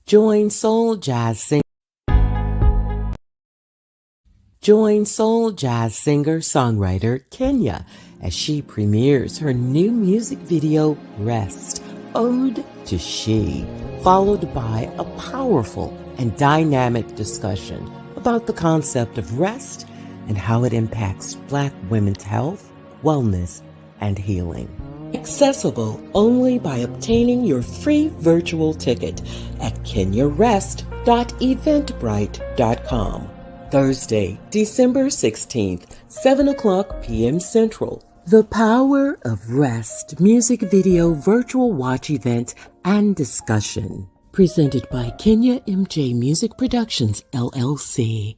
Join soul jazz singer-songwriter Kenya as she premieres her new music video, Rest, Ode to She, followed by a powerful and dynamic discussion about the concept of rest and how it impacts Black women's health, wellness, and healing. Accessible only by obtaining your free virtual ticket at kenyarest.eventbrite.com. Thursday, December 16th, 7 o'clock p.m. Central. The Power of Rest music video virtual watch event and discussion. Presented by Kenya MJ Music Productions, LLC.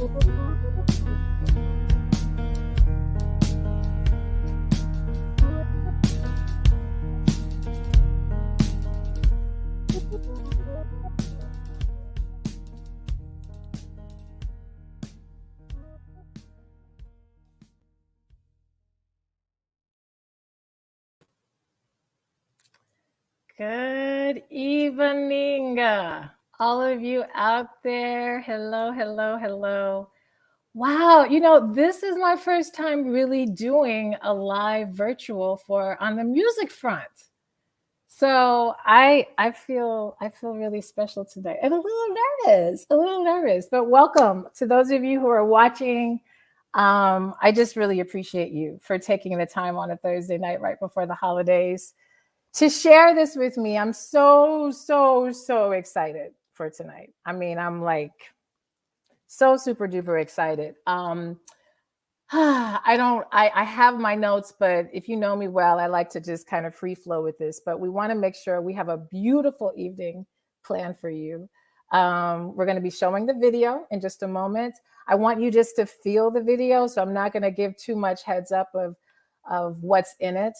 Good evening, all of you out there. Hello, hello, hello. Wow, this is my first time really doing a live virtual for on the music front. So I feel really special today and a little nervous, but welcome to those of you who are watching. I just really appreciate you for taking the time on a Thursday night right before the holidays to share this with me. I'm so excited for tonight. I mean, I'm like so super duper excited. I have my notes, but if you know me well, I like to just kind of free flow with this. But we want to make sure we have a beautiful evening planned for you. We're going to be showing the video in just a moment. I want you just to feel the video, so I'm not going to give too much heads up of what's in it.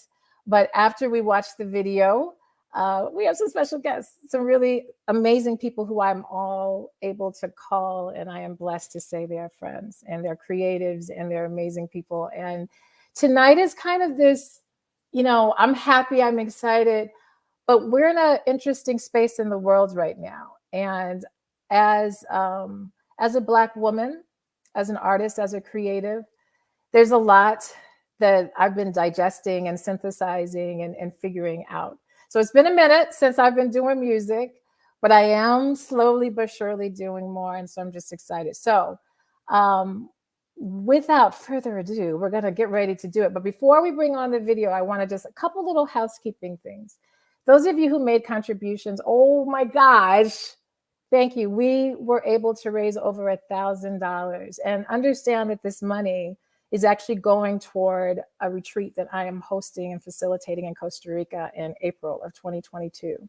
But after we watch the video, we have some special guests, some really amazing people who I'm all able to call, and I am blessed to say they are friends and they're creatives and they're amazing people. And tonight is kind of this, I'm happy, I'm excited, but we're in an interesting space in the world right now. And as a Black woman, as an artist, as a creative, there's a lot that I've been digesting and synthesizing and figuring out. So it's been a minute since I've been doing music, but I am slowly but surely doing more. And so I'm just excited. So without further ado, we're going to get ready to do it. But before we bring on the video, I want to just a couple little housekeeping things. Those of you who made contributions, oh my gosh, thank you. We were able to raise over $1,000, and understand that this money is actually going toward a retreat that I am hosting and facilitating in Costa Rica in April of 2022.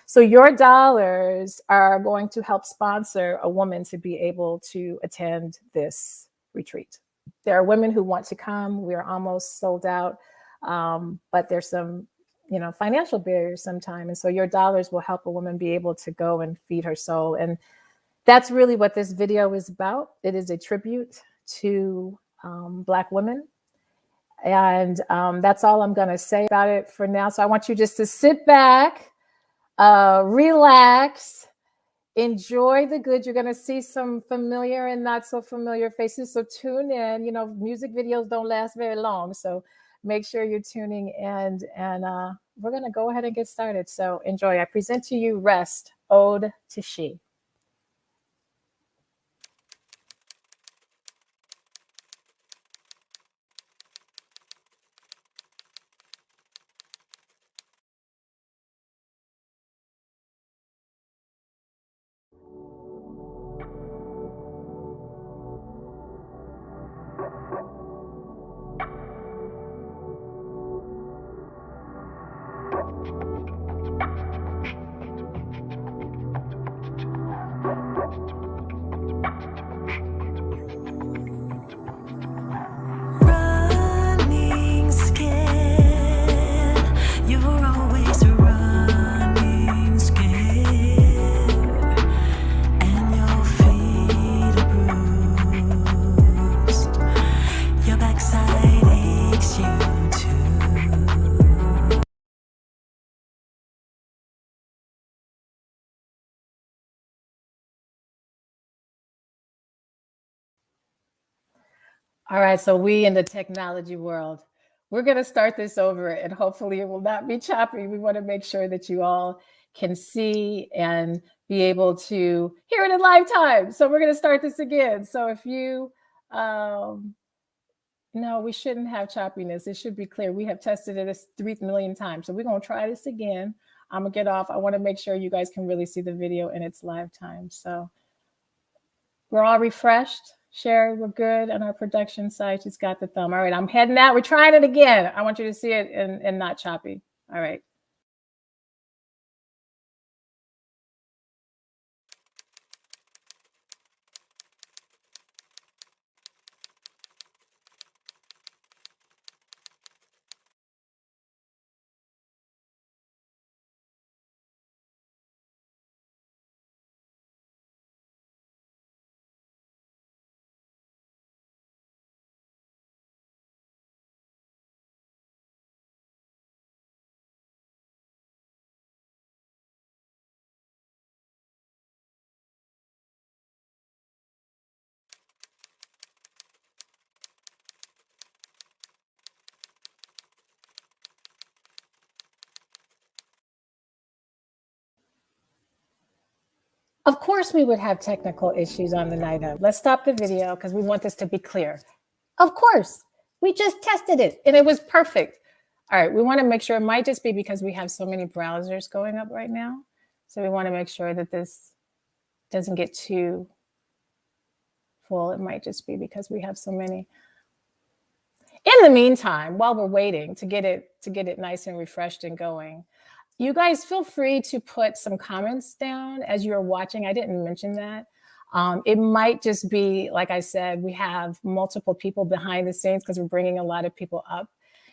So your dollars are going to help sponsor a woman to be able to attend this retreat. There are women who want to come. We are almost sold out, but there's some financial barriers sometimes. And so your dollars will help a woman be able to go and feed her soul. And that's really what this video is about. It is a tribute to Black women. And that's all I'm going to say about it for now. So I want you just to sit back, relax, enjoy the good. You're going to see some familiar and not so familiar faces. So tune in. Music videos don't last very long. So make sure you're tuning in, and we're going to go ahead and get started. So enjoy. I present to you Rest, Ode to She. All right, so we in the technology world, we're going to start this over, and hopefully it will not be choppy. We want to make sure that you all can see and be able to hear it in live time. So we're going to start this again. So if you, no, we shouldn't have choppiness. It should be clear. We have tested it 3 million times. So we're going to try this again. I'm going to get off. I want to make sure you guys can really see the video in its live time. So we're all refreshed. Sherry, we're good on our production side. She's got the thumb. All right, I'm heading out. We're trying it again. I want you to see it and not choppy. All right. Of course we would have technical issues on the night of. Let's stop the video because we want this to be clear. Of course, we just tested it and it was perfect. All right, we want to make sure, it might just be because we have so many browsers going up right now. So we want to make sure that this doesn't get too full. It might just be because we have so many. In the meantime, while we're waiting to get it nice and refreshed and going, you guys feel free to put some comments down as you're watching. I didn't mention that. It might just be, like I said, we have multiple people behind the scenes because we're bringing a lot of people up.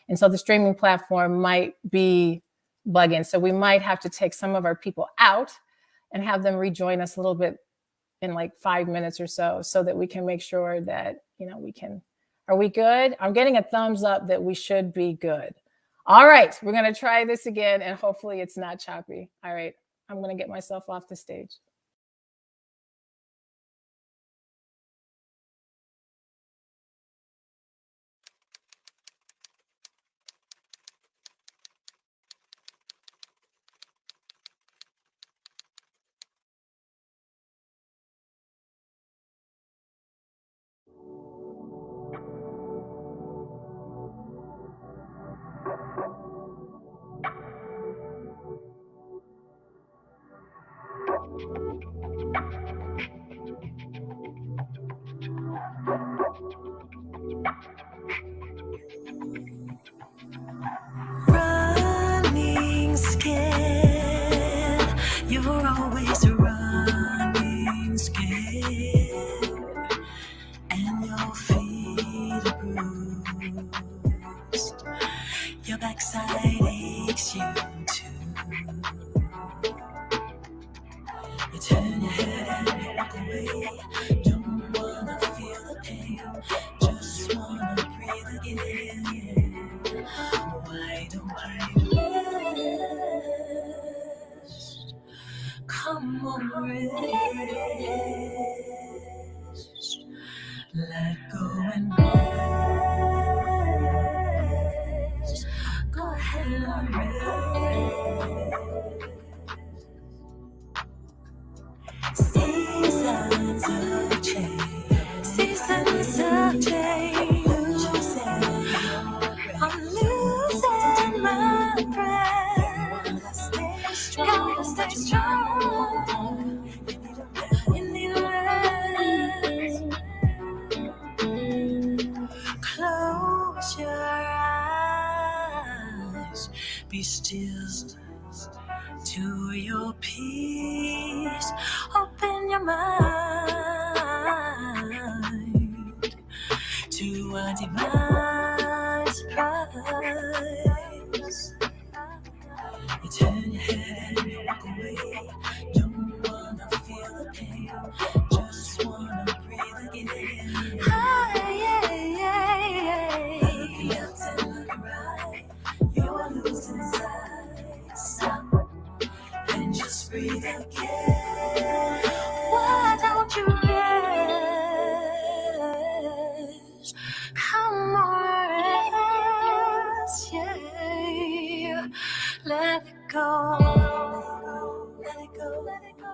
And so the streaming platform might be bugging. So we might have to take some of our people out and have them rejoin us a little bit in like 5 minutes or so that we can make sure that, we can. Are we good? I'm getting a thumbs up that we should be good. All right, we're going to try this again and hopefully it's not choppy. All right, I'm going to get myself off the stage. Running scared, you're always running scared, and your feet are bruised, your backside aches you too. You turn your head and you walk away, don't wanna feel the pain, just wanna breathe again. Why don't you rest? Come on, rest. Let go and rest. Go ahead and rest. Seasons of change. Seasons of change. I'm losing my breath. Gotta stay strong. You need a rest. Close your eyes. Be still. To your peace, open your mind to a divine surprise. You turn your head and you walk away, don't wanna feel the pain, just wanna breathe again. Look left and look right, you're losing sight. Stop and just breathe again. Why don't you rest? Come on, rest, yeah. Let it go. Let it go, let it go.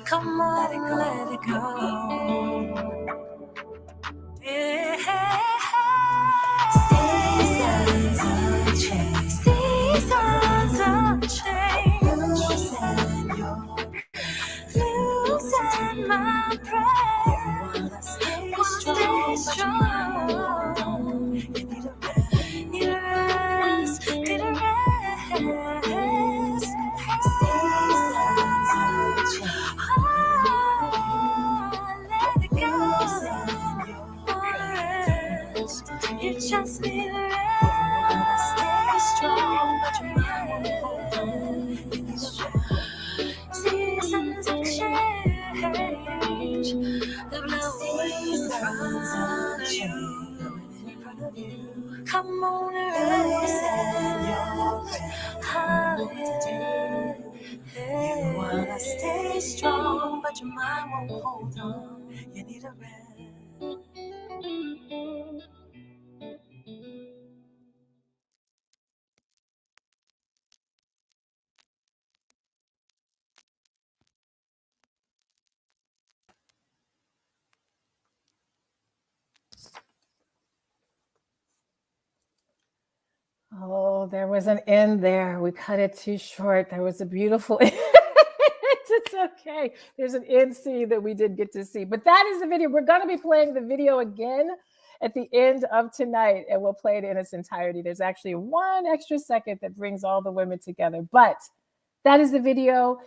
Come on, let it go. Yeah. Seasons of change. Seasons of change. Losing my breath. Stay strong. You need a rest. Need a rest. Need a rest. Seasons of change. Let it go. Rest. You just need a rest. Stay strong, but you won't hold on. You need a rest. Seasons of change, the blowing in front of you. Come on and rest. You wanna stay strong, but your mind won't hold on. You need a rest. there was an end there. We cut it too short. There was a beautiful It's okay. There's an end scene that we did get to see. But that is the video. We're going to be playing the video again at the end of tonight, and we'll play it in its entirety. There's actually one extra second that brings all the women together. But that is the video.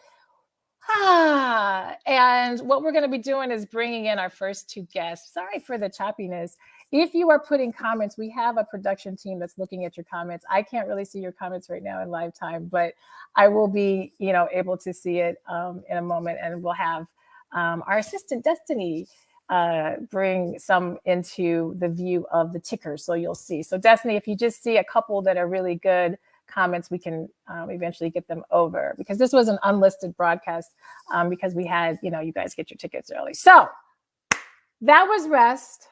And what we're going to be doing is bringing in our first two guests. Sorry for the choppiness. If you are putting comments, we have a production team that's looking at your comments. I can't really see your comments right now in live time, but I will be, able to see it in a moment, and we'll have our assistant Destiny bring some into the view of the ticker, so you'll see. So Destiny, if you just see a couple that are really good comments, we can eventually get them over, because this was an unlisted broadcast because we had, you guys get your tickets early. So that was rest.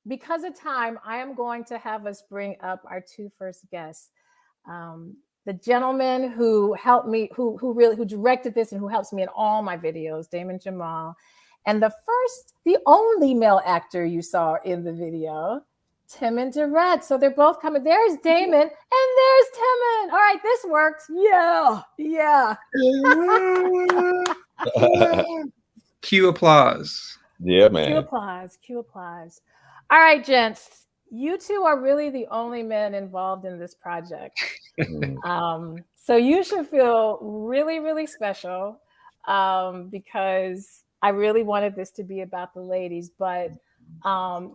Because of time, I am going to have us bring up our two first guests. The gentleman who helped me, who directed this and who helps me in all my videos, Damon Jamal, and the only male actor you saw in the video, Timon Durrett. So they're both coming. There's Damon and there's Timon. All right, this worked. Yeah. Cue applause. Yeah, man. Cue applause. All right, gents. You two are really the only men involved in this project. So you should feel really, really special because I really wanted this to be about the ladies. But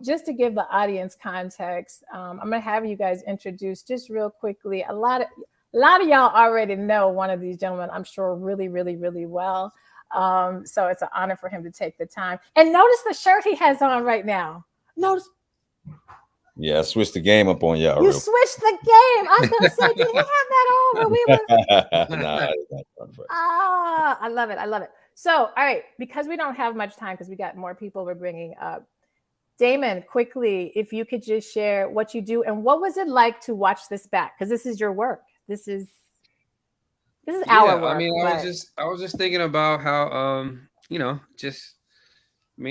just to give the audience context, I'm going to have you guys introduce just real quickly. A lot of y'all already know one of these gentlemen, I'm sure, really, really, really well. So it's an honor for him to take the time. And notice the shirt he has on right now. Notice. Yeah, I switched the game up on y'all. You switched the game. I was going to say, did he have that on when we were? Nah, I love it. So, all right, because we don't have much time, because we got more people we're bringing up. Damon, quickly, if you could just share what you do and what was it like to watch this back? Because this is your work. This is our work. I mean, I was just thinking about how,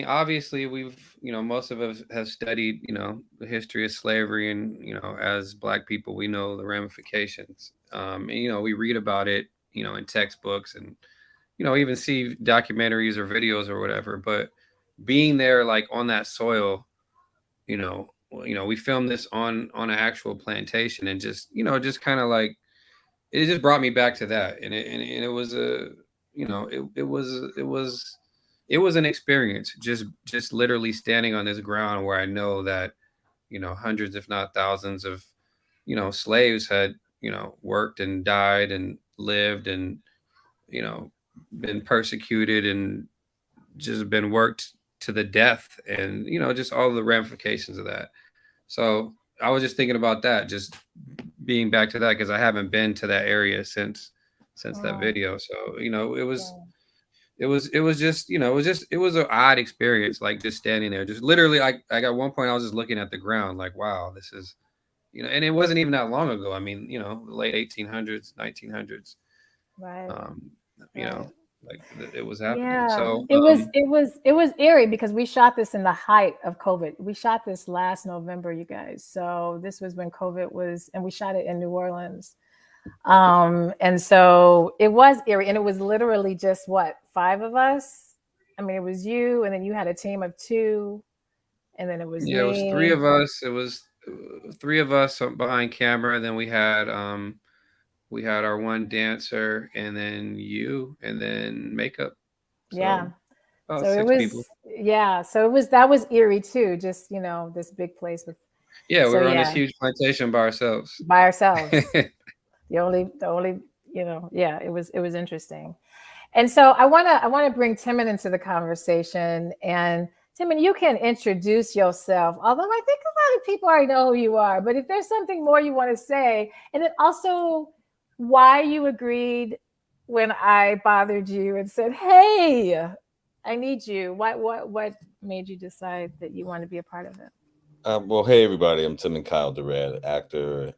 obviously we've, most of us have studied, the history of slavery, and, as Black people, we know the ramifications. And, we read about it, in textbooks, and, even see documentaries or videos or whatever. But being there, like on that soil, we filmed this on an actual plantation, and just kind of like, it just brought me back to that. And it was it was an experience, just literally standing on this ground where I know that, hundreds, if not thousands of, slaves had, worked and died and lived and, been persecuted and just been worked to the death, and, just all the ramifications of that. So I was just thinking about that, just being back to that, because I haven't been to that area since that video. So, it was an odd experience, like just standing there, just literally, I got one point I was just looking at the ground like, wow, this is, and it wasn't even that long ago. I mean, late 1800s, 1900s, right. Like it was happening. Yeah. So it was eerie because we shot this in the height of COVID. We shot this last November, you guys. So this was when COVID was, and we shot it in New Orleans. And so it was eerie, and it was literally just 5 of us. I mean, it was you, and then you had a team of 2, and then it was me. It was 3 of us. It was 3 of us behind camera. Then we had our one dancer, and then you, and then makeup. So, yeah. So 6 it was people. Yeah. So that was eerie too. Just this big place with. Yeah, we were on this huge plantation by ourselves. The only, it was interesting. And so I want to bring Timon into the conversation. And Timon, you can introduce yourself, although I think a lot of people already know who you are, but if there's something more you want to say, and then also why you agreed when I bothered you and said, hey, I need you. What made you decide that you want to be a part of it? Well, hey, everybody. I'm Timon Kyle Durrett, actor,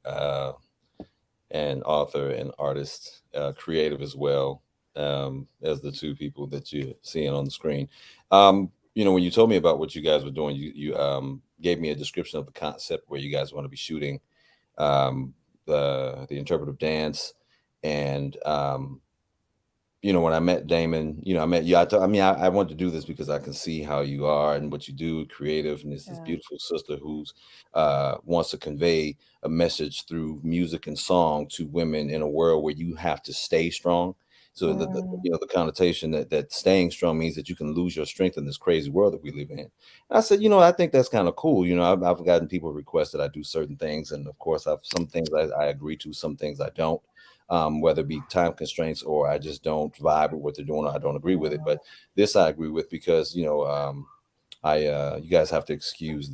and author and artist, creative as well, as the 2 people that you're seeing on the screen. When you told me about what you guys were doing, you gave me a description of the concept where you guys want to be shooting. the interpretive dance, and when I met Damon, I met you. I want to do this because I can see how you are and what you do, creative, and it's this beautiful sister who's wants to convey a message through music and song to women in a world where you have to stay strong. So the connotation that staying strong means that you can lose your strength in this crazy world that we live in. And I said, I think that's kind of cool. I've gotten people request that I do certain things, and of course, some things I agree to, some things I don't. Whether it be time constraints or I just don't vibe with what they're doing, or I don't agree with it. But this I agree with because you guys have to excuse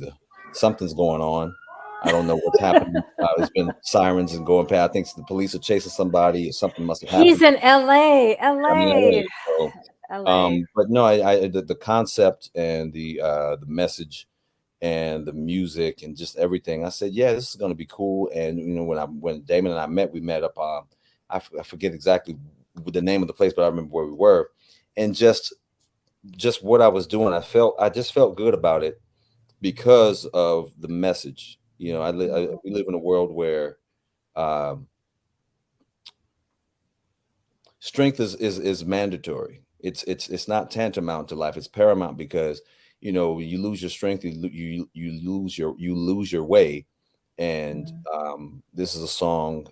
something's going on. I don't know what's happening. There's been sirens and going past. I think the police are chasing somebody, or something must have happened. He's in LA. I'm in LA. So, but no, the concept and the message and the music and just everything. I said, yeah, this is going to be cool. And when Damon and I met, we met up. I forget exactly the name of the place, but I remember where we were, and just what I was doing. I just felt good about it because of the message. We live in a world where strength is mandatory. It's not tantamount to life. It's paramount because you lose your strength, you lose your way. And this is a song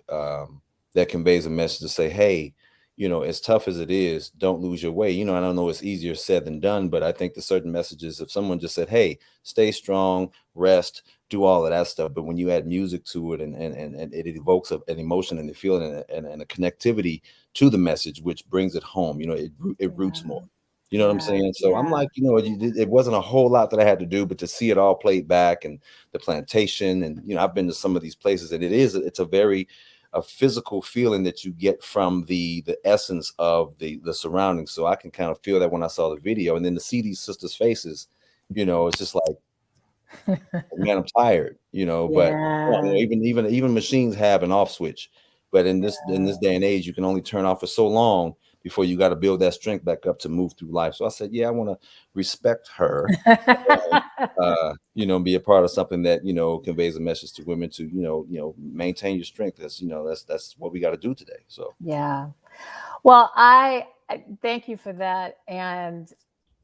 that conveys a message to say, hey, as tough as it is, don't lose your way. I don't know, it's easier said than done, but I think the certain messages, if someone just said, hey, stay strong, rest, do all of that stuff, but when you add music to it and it evokes an emotion and a feeling and a connectivity to the message, which brings it home, it roots more. You know what I'm saying? So I'm like, it wasn't a whole lot that I had to do, but to see it all played back and the plantation, and I've been to some of these places, and it's a very physical feeling that you get from the essence of the surroundings. So I can kind of feel that when I saw the video, and then to see these sisters' faces, it's just like, man, I'm tired, but even machines have an off switch. But in this day and age, you can only turn off for so long before you got to build that strength back up to move through life. So I said, yeah, I want to respect her, and, be a part of something that, conveys a message to women to, maintain your strength. That's what we got to do today. So, yeah. Well, I thank you for that. And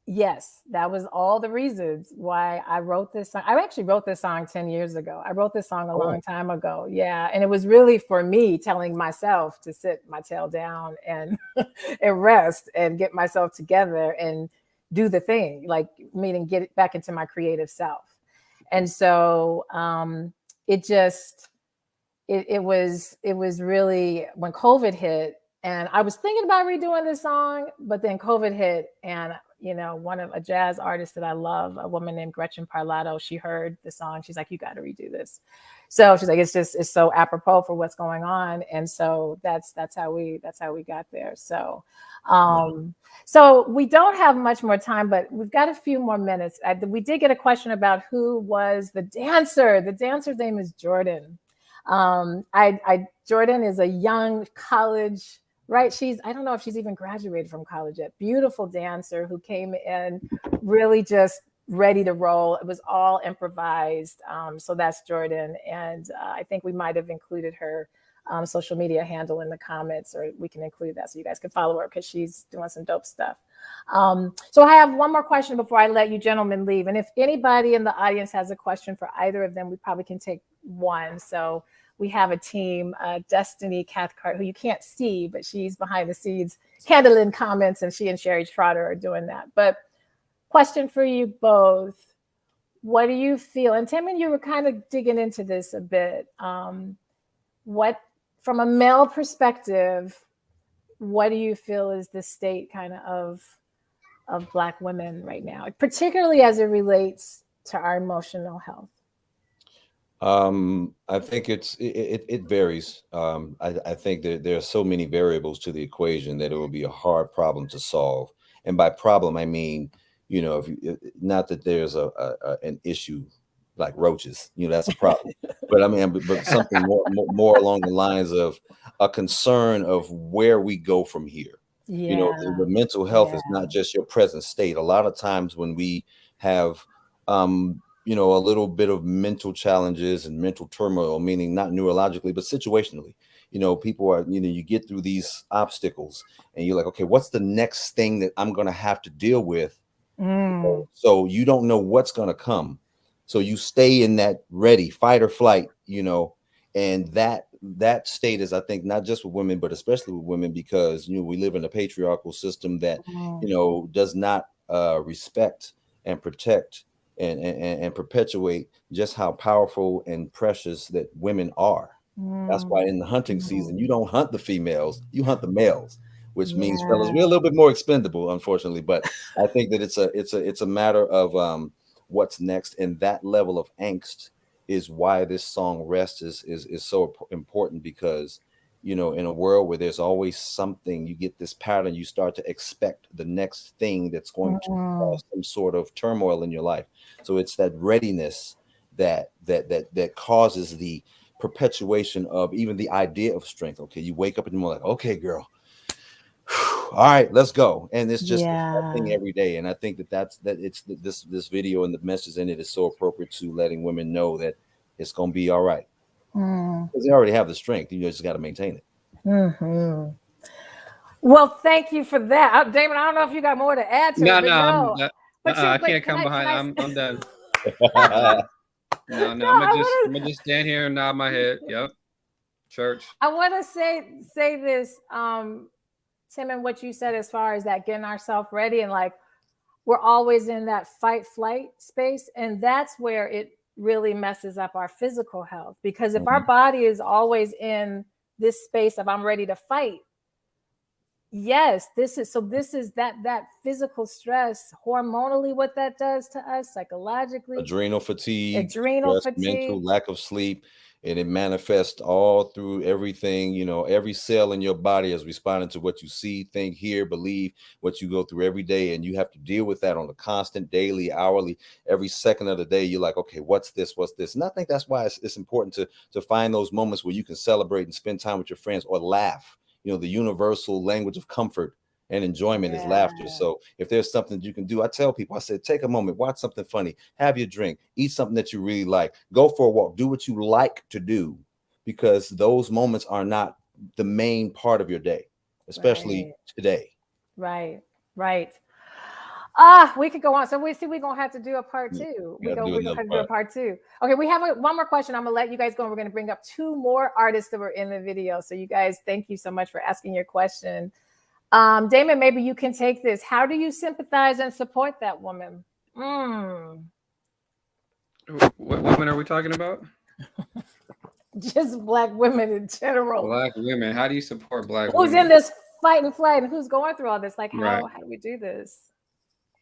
yes, that was all the reasons why I wrote this song. I actually wrote this song 10 years ago. I wrote this song a long time ago. Yeah. And it was really for me telling myself to sit my tail down and, and rest and get myself together and do the thing, like meaning get it back into my creative self. And so it was really when COVID hit, and I was thinking about redoing this song, but then COVID hit, and one of a jazz artist that I love, a woman named Gretchen Parlato, she heard the song. She's like, you got to redo this. So she's like, it's so apropos for what's going on. And so that's how we got there. So, so we don't have much more time, but we've got a few more minutes. We did get a question about who was the dancer. The dancer's name is Jordan. Jordan is a young college, right? I don't know if she's even graduated from college yet. Beautiful dancer who came in really just ready to roll. It was all improvised. So that's Jordan. And I think we might have included her social media handle in the comments, or we can include that so you guys can follow her because she's doing some dope stuff. So I have one more question before I let you gentlemen leave. And if anybody in the audience has a question for either of them, we probably can take one. So we have a team, Destiny Cathcart, who you can't see, but she's behind the scenes handling comments, and she and Sherry Trotter are doing that. But question for you both. What do you feel? And Tim, and you were kind of digging into this a bit. What, from a male perspective, what do you feel is the state kind of Black women right now, particularly as it relates to our emotional health? I think it varies. I think that there are so many variables to the equation that it will be a hard problem to solve. And by problem, I mean, not that there's an issue like roaches, that's a problem. But I mean, but something more along the lines of a concern of where we go from here. Yeah. The mental health is not just your present state. A lot of times when we have a little bit of mental challenges and mental turmoil, meaning not neurologically, but situationally. People are, you get through these obstacles and you're like, okay, what's the next thing that I'm going to have to deal with? So you don't know what's going to come. So you stay in that ready fight or flight, and that state is, I think, not just with women, but especially with women, because, we live in a patriarchal system that, does not respect and protect and perpetuate just how powerful and precious that women are. That's why in the hunting season, you don't hunt the females, you hunt the males, which means, fellas, we're a little bit more expendable, unfortunately. But I think that it's a matter of what's next, and that level of angst is why this song "Rest" is so important, because in a world where there's always something, you get this pattern, you start to expect the next thing that's going to cause some sort of turmoil in your life. So it's that readiness that causes the perpetuation of even the idea of strength. Okay, you wake up in the morning like, okay, girl, all right, let's go. And it's just that thing every day. And I think this video and the message in it is so appropriate to letting women know that it's going to be all right. Because they already have the strength. You just got to maintain it. Well, thank you for that. Damon, I don't know if you got more to add to it, but I can't come behind. I'm done. No, I'm gonna just stand here and nod my head. Yep. Church. I want to say this, Tim, and what you said as far as that getting ourselves ready, and like we're always in that fight flight space, and that's where it really messes up our physical health. Because if our body is always in this space of I'm ready to fight, yes, this is that physical stress, hormonally, what that does to us, psychologically, adrenal fatigue, mental lack of sleep, and it manifests all through everything. Every cell in your body is responding to what you see, think, hear, believe, what you go through every day, and you have to deal with that on a constant, daily, hourly, every second of the day. You're like, okay, what's this? And I think that's why it's important to find those moments where you can celebrate and spend time with your friends or laugh. The universal language of comfort and enjoyment is laughter. So if there's something you can do, I tell people, I said, take a moment, watch something funny, have your drink, eat something that you really like, go for a walk, do what you like to do, because those moments are not the main part of your day, especially today. Right. We could go on. So we're going to have to do a part two. We're going to do a part two. Okay, we have one more question. I'm going to let you guys go. And we're going to bring up two more artists that were in the video. So you guys, thank you so much for asking your question. Damon, maybe you can take this. How do you sympathize and support that woman? What women are we talking about? Just Black women in general. Black women. How do you support Black women? Who's in this fight and flight, and who's going through all this? Like, how do we do this?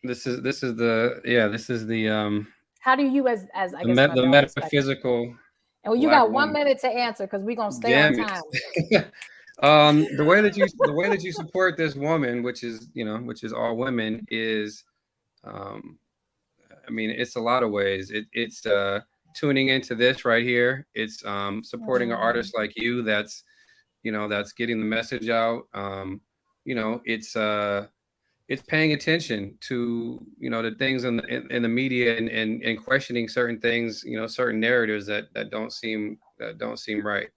This is the how do you as I guess the metaphysical. And you got 1 minute to answer, because we're gonna stay on time. The way that you support this woman, which is all women, is it's a lot of ways. It's tuning into this right here. It's supporting an artist like you that's getting the message out. It's paying attention to the things in the media and questioning certain things, certain narratives that don't seem right.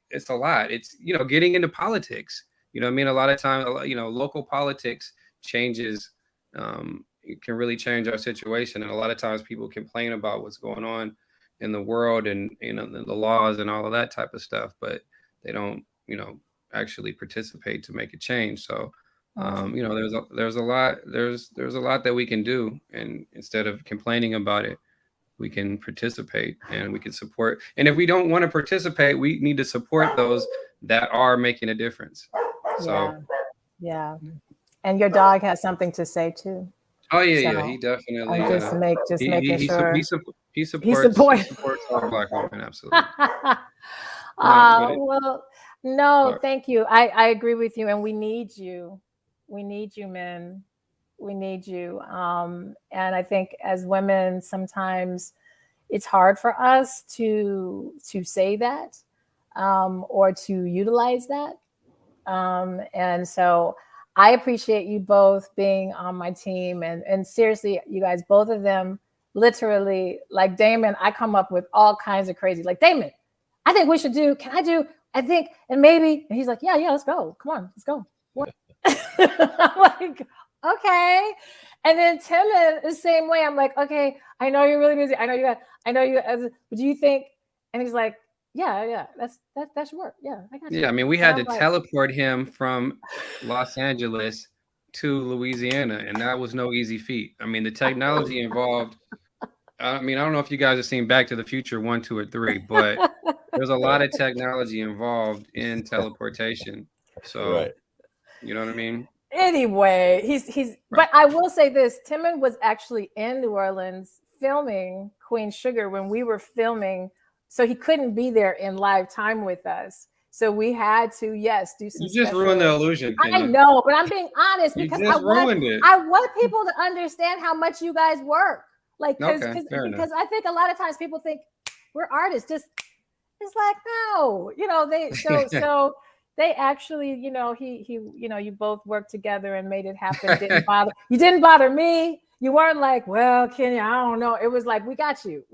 It's a lot. It's getting into politics. A lot of times, local politics changes. It can really change our situation, and a lot of times people complain about what's going on in the world and the laws and all of that type of stuff, but they don't actually participate to make a change. So there's a lot that we can do, and instead of complaining about it, we can participate and we can support. And if we don't want to participate, we need to support those that are making a difference. So yeah. And your dog has something to say too. Oh yeah, he definitely making sure he supports all Black women, absolutely. Well, no, thank you. I agree with you, and we need you. We need you, men. We need you. And I think as women, sometimes it's hard for us to say that or to utilize that. And so I appreciate you both being on my team. And seriously, you guys, both of them, literally, like Damon, I come up with all kinds of crazy, like, Damon, I think we should do, I think, and maybe, and he's like, yeah, let's go. Come on, let's go. What? I'm like, okay. And then Tim is the same way. I'm like, okay, I know you're really busy. I know you, but do you think, and he's like, yeah, that should work. Yeah, I got you. Yeah, I mean, we had to teleport him from Los Angeles to Louisiana, and that was no easy feat. I mean, the technology involved, I mean, I don't know if you guys have seen Back to the Future 1, 2, or 3, but there's a lot of technology involved in teleportation. So, you know what I mean? Anyway, he's right. But I will say this, Timon was actually in New Orleans filming Queen Sugar when we were filming, so he couldn't be there in live time with us. So we had to, do some. You just ruined the illusion. I know, but I'm being honest because I want people to understand how much you guys work. Like, because I think a lot of times people think we're artists. Just it's like, no, so they actually, you both worked together and made it happen. You didn't bother me. You weren't like, well, Kenya, I don't know. It was like, we got you.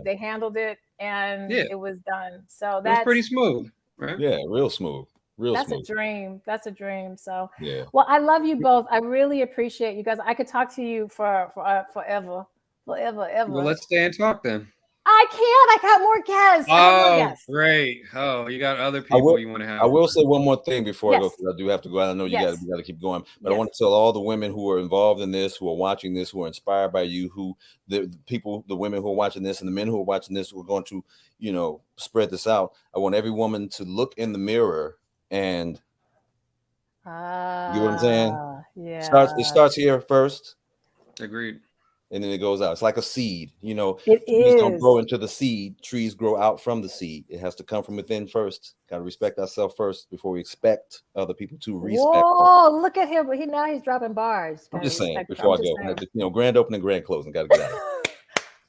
They handled it and it was done. So that's pretty smooth, right? Yeah, real smooth. That's a dream. That's a dream. So, well, I love you both. I really appreciate you guys. I could talk to you for forever. Well, let's stay and talk then. I can't. I got more guests. Oh, great. Oh, you got other people you want to have. I will say one more thing before I go, because I do have to go out. I know you got to keep going, but I want to tell all the women who are involved in this, who are watching this, who are inspired by you, the women who are watching this, and the men who are watching this, who are going to, spread this out. I want every woman to look in the mirror and, you know what I'm saying? Yeah. It starts here first. Agreed. And then it goes out. It's like a seed, It trees don't grow into the seed. Trees grow out from the seed. It has to come from within first. Got to respect ourselves first before we expect other people to respect. Oh, look at him! He's dropping bars. I'm just saying before I go. Grand opening, grand closing. Got to get out.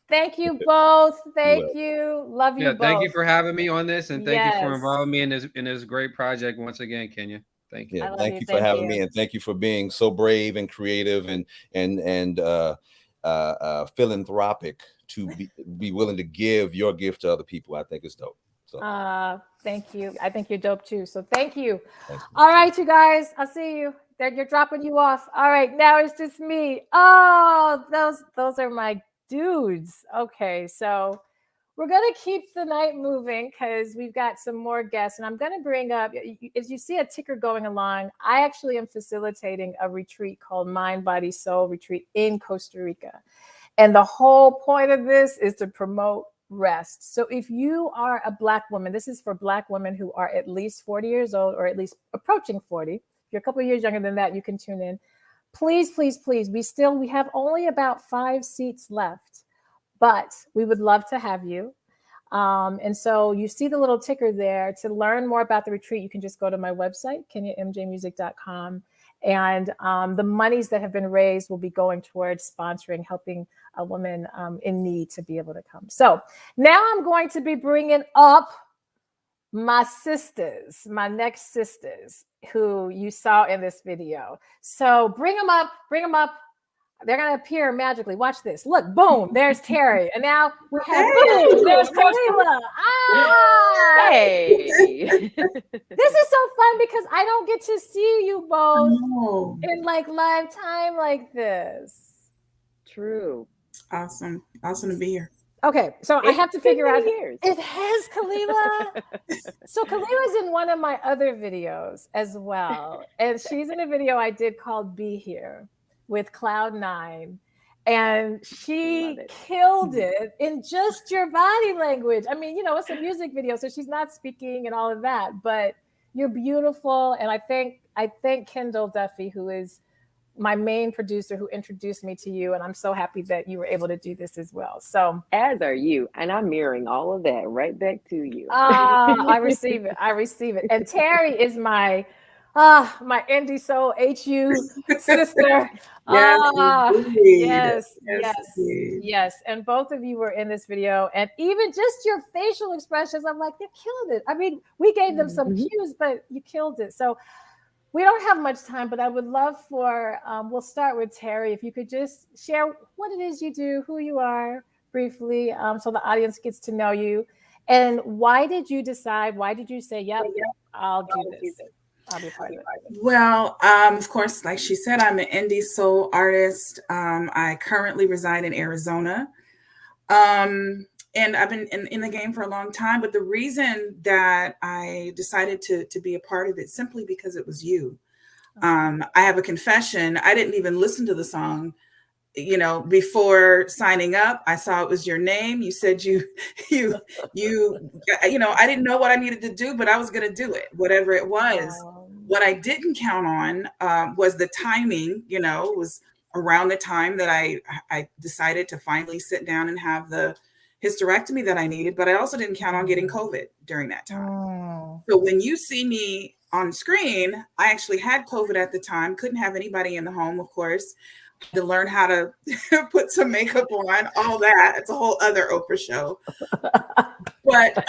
Thank you both. Thank you. Love you both. Thank you for having me on this, and thank you for involving me in this great project once again, Kenya. Thank you. Yeah, thank you for having me, and thank you for being so brave and creative and philanthropic to be willing to give your gift to other people. I think it's dope. So thank you. I think you're dope too. So thank you. All right, you guys. I'll see you. You're dropping you off. All right, now it's just me. Oh, those are my dudes. Okay, so we're gonna keep the night moving because we've got some more guests, and I'm gonna bring up, as you see a ticker going along, I actually am facilitating a retreat called Mind, Body, Soul Retreat in Costa Rica. And the whole point of this is to promote rest. So if you are a Black woman, this is for Black women who are at least 40 years old or at least approaching 40. If you're a couple of years younger than that, you can tune in. Please, please, please, we have only about 5 seats left, but we would love to have you. And so you see the little ticker there. To learn more about the retreat, you can just go to my website, kenyamjmusic.com. And the monies that have been raised will be going towards sponsoring, helping a woman in need to be able to come. So now I'm going to be bringing up my sisters, my next sisters, who you saw in this video. So bring them up. They're going to appear magically. Watch this. Look, boom, there's Terry. And now we have, boom, there's Kalila. Ah! Hey. This is so fun because I don't get to see you both in like live time like this. True. Awesome to be here. Okay, so I have to figure out. Years. It has Kalila. So Kalila's in one of my other videos as well. And she's in a video I did called Be Here with Cloud9. And she killed it in just your body language. I mean, it's a music video, so she's not speaking and all of that, but you're beautiful. And I thank Kendall Duffy, who is my main producer, who introduced me to you. And I'm so happy that you were able to do this as well. So as are you. And I'm mirroring all of that right back to you. I receive it. And Terry is my indie soul HU sister. Yes. And both of you were in this video, and even just your facial expressions, I'm like, they killed it. I mean, we gave them some cues, but you killed it. So we don't have much time, but I would love for, we'll start with Terry. If you could just share what it is you do, who you are briefly, so the audience gets to know you. And why did you say, yep, I'll do this. I'll be a part of it. Well, of course, like she said, I'm an indie soul artist. I currently reside in Arizona. And I've been in the game for a long time, but the reason that I decided to be a part of it simply because it was you. I have a confession. I didn't even listen to the song, before signing up. I saw it was your name. You said you, I didn't know what I needed to do, but I was going to do it, whatever it was. What I didn't count on was the timing. It was around the time that I decided to finally sit down and have the hysterectomy that I needed, but I also didn't count on getting COVID during that time. So when you see me on screen, I actually had COVID at the time, couldn't have anybody in the home, of course, had to learn how to put some makeup on, all that. It's a whole other Oprah show. But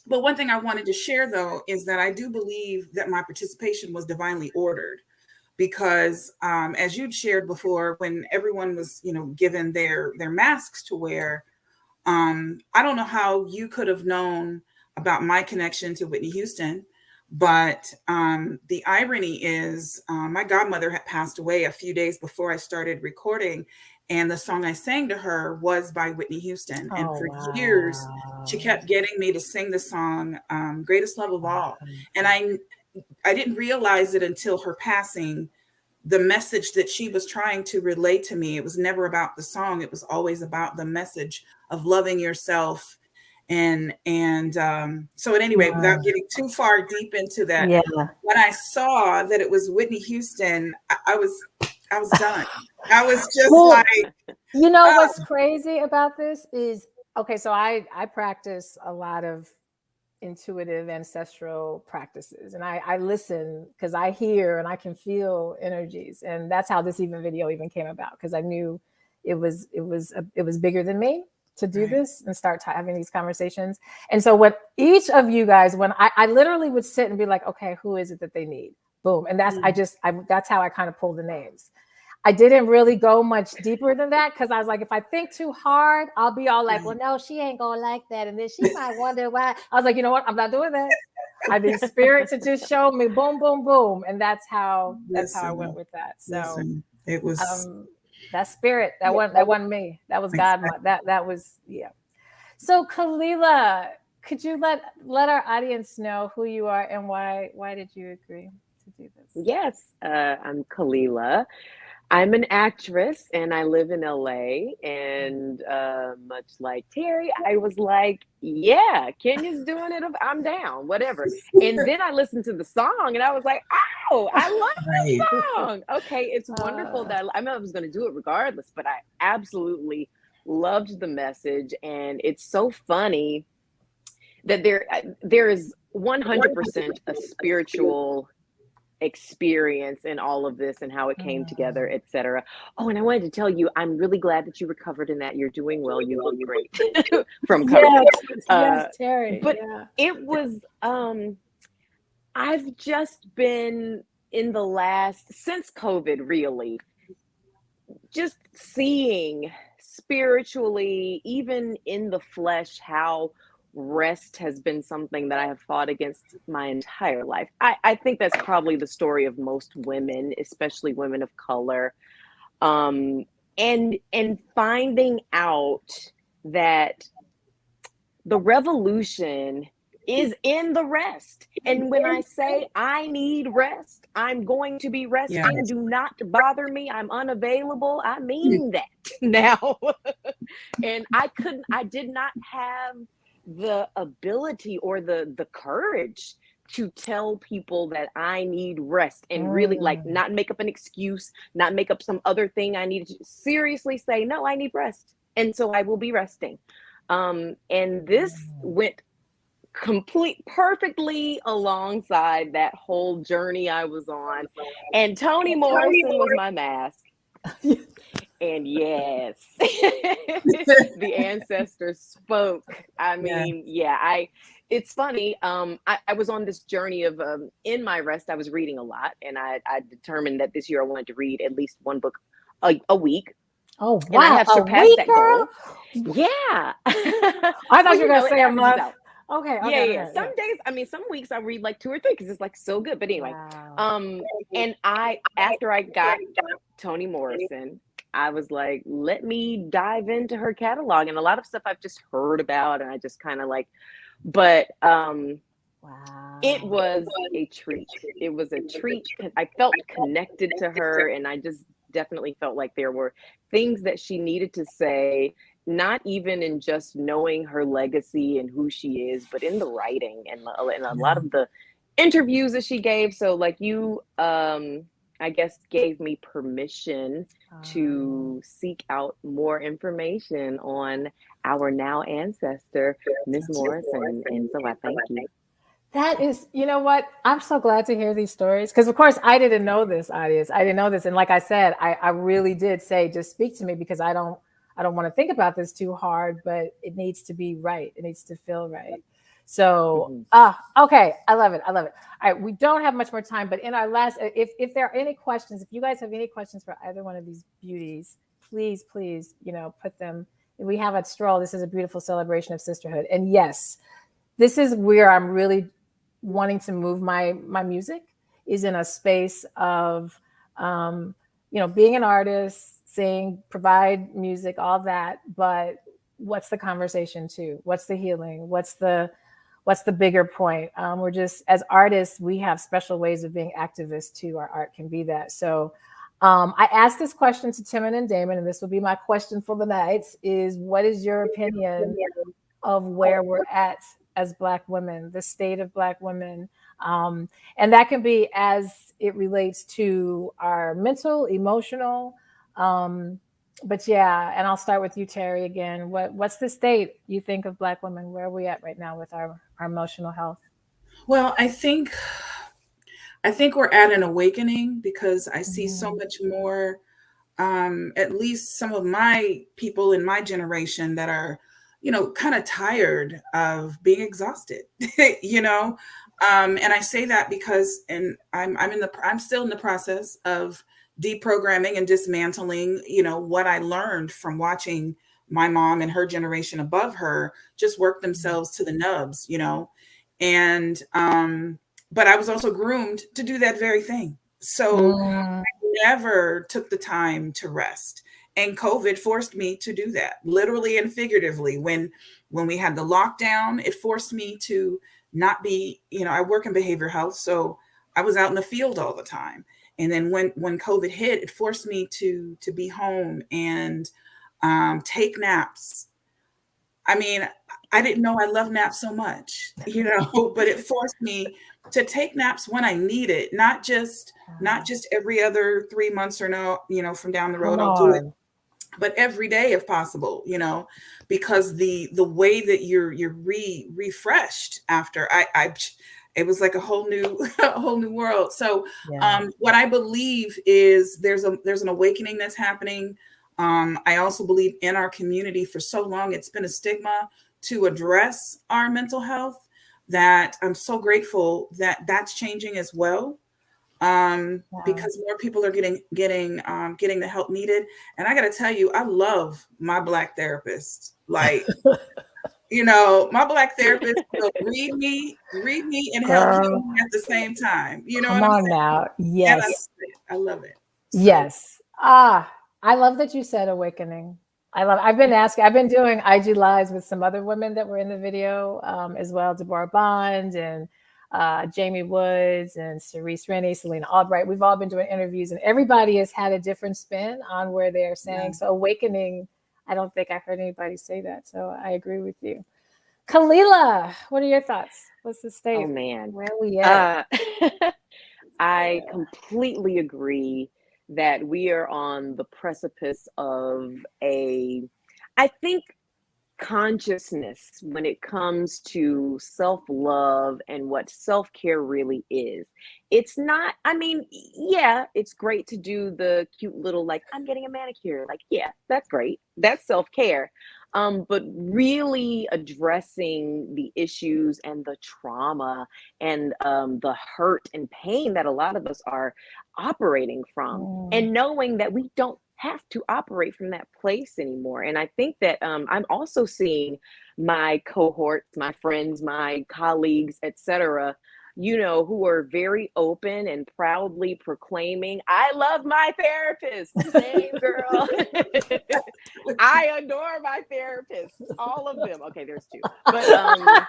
one thing I wanted to share, though, is that I do believe that my participation was divinely ordered. Because as you'd shared before, when everyone was, given their masks to wear, I don't know how you could have known about my connection to Whitney Houston, but the irony is my godmother had passed away a few days before I started recording, and the song I sang to her was by Whitney Houston. And for years, she kept getting me to sing the song, Greatest Love of All. And I didn't realize it until her passing, the message that she was trying to relay to me. It was never about the song. It was always about the message of loving yourself. And so at any rate, without getting too far deep into that, when I saw that it was Whitney Houston, I was done. I was just what's crazy about this is, okay, so I practice a lot of intuitive ancestral practices, and I listen because I hear and I can feel energies, and that's how this video came about, because I knew it was bigger than me to do this and start having these conversations. And so what each of you guys, when I literally would sit and be like, okay, who is it that they need? Boom. And that's that's how I kind of pull the names. I didn't really go much deeper than that, because I was like, if I think too hard, I'll be all like, well, no, she ain't gonna like that, and then she might wonder why. I was like, you know what? I'm not doing that. I need spirit to just show me, boom, boom, boom, and that's how I went with that. So it was that spirit. That wasn't me. That was God. That was So Kalila, could you let our audience know who you are and why did you agree to do this? Yes, I'm Kalila. I'm an actress and I live in LA, and much like Terry, I was like, yeah, Kenya's doing it. I'm down, whatever. And then I listened to the song and I was like, oh, I love this song. Okay, it's wonderful that I was going to do it regardless, but I absolutely loved the message. And it's so funny that there is 100% a spiritual experience in all of this and how it came together, etc. Oh, and I wanted to tell you, I'm really glad that you recovered and that you're doing well. You look great from COVID. Yes, Terry. But it was, I've just been since COVID, really, just seeing spiritually, even in the flesh, how rest has been something that I have fought against my entire life. I think that's probably the story of most women, especially women of color. And finding out that the revolution is in the rest. And when I say I need rest, I'm going to be resting. Yeah. Do not bother me. I'm unavailable. I mean that now. And I did not have the ability or the courage to tell people that I need rest, and really not make up an excuse, not make up some other thing. I need to seriously say, no, I need rest. And so I will be resting. And this went perfectly alongside that whole journey I was on. And Toni Morrison was my mask. And yes, the ancestors spoke. I mean, it's funny. I was on this journey of in my rest, I was reading a lot, and I determined that this year I wanted to read at least one book a week. Oh, And I wow. have A surpassed week, that girl? goal. Yeah. I Well, thought you were going to it say a averages month. out. Okay. Yeah, Okay. yeah. Okay. Some days, I mean, some weeks I read like 2 or 3 because it's like so good. But anyway, Wow. and after I got Toni Morrison, I was like, let me dive into her catalog, and a lot of stuff I've just heard about, and I just kind of like, but Wow. it was a treat. It was a treat. I felt connected to her, and I just definitely felt like there were things that she needed to say, not even in just knowing her legacy and who she is, but in the writing and a lot of the interviews that she gave. So like you, I guess, gave me permission to seek out more information on our now ancestor, Miss Morrison. And so I thank you. That is, you know what? I'm so glad to hear these stories because, of course, I didn't know this, audience. I didn't know this, and like I said, I really did say just speak to me because I don't want to think about this too hard, but it needs to be right. It needs to feel right. So, okay, I love it. I love it. All right, we don't have much more time, but in our last, if there are any questions, if you guys have any questions for either one of these beauties, please, put them. We have at Stroll. This is a beautiful celebration of sisterhood, and yes, this is where I'm really wanting to move my music is in a space of being an artist, sing, provide music, all that, but what's the conversation too? What's the healing? What's the bigger point? We're just, as artists, we have special ways of being activists too. Our art can be that. So I asked this question to Timon and Damon, and this will be my question for the night, is what is your opinion of where we're at as Black women, the state of Black women? And that can be as it relates to our mental, emotional, but yeah, and I'll start with you, Terry, again. What's the state you think of Black women? Where are we at right now with our emotional health? Well, I think we're at an awakening because I see so much more, at least some of my people in my generation that are, kind of tired of being exhausted, and I say that because, and I'm still in the process of deprogramming and dismantling, what I learned from watching my mom and her generation above her just work themselves to the nubs, and, but I was also groomed to do that very thing. So I never took the time to rest. And COVID forced me to do that, literally and figuratively. When we had the lockdown, it forced me to not be, I work in behavioral health, so I was out in the field all the time. And then when COVID hit, it forced me to be home and take naps. I mean, I didn't know I loved naps so much, but it forced me to take naps when I need it, not just every other 3 months or no, from down the road, I'll do it, but every day if possible, because the way that you're refreshed after it was like a whole new world. So what I believe is there's an awakening that's happening. I also believe in our community for so long, it's been a stigma to address our mental health that I'm so grateful that that's changing as well. Because more people are getting the help needed. And I got to tell you, I love my Black therapist. Like, my Black therapist will read me and help heal me at the same time. Come what I'm saying? Now. Yes. I love it. So. Yes. I love that you said awakening. I've been doing IG lives with some other women that were in the video as well. Deborah Bond and Jamie Woods and Cerise Rennie, Selena Albright. We've all been doing interviews and everybody has had a different spin on where they're saying. So awakening, I don't think I heard anybody say that. So I agree with you. Kalila, what are your thoughts? What's the state? Oh man, where are we at? I completely agree that we are on the precipice of I think, consciousness when it comes to self-love and what self-care really is. It's not, yeah, it's great to do the cute little, like, I'm getting a manicure. Like, yeah, that's great. That's self-care. but really addressing the issues and the trauma and the hurt and pain that a lot of us are operating from, and knowing that we don't have to operate from that place anymore. And I think that I'm also seeing my cohorts, my friends, my colleagues, etc., who are very open and proudly proclaiming, I love my therapist. Same girl. I adore my therapists, all of them. Okay, there's two. But I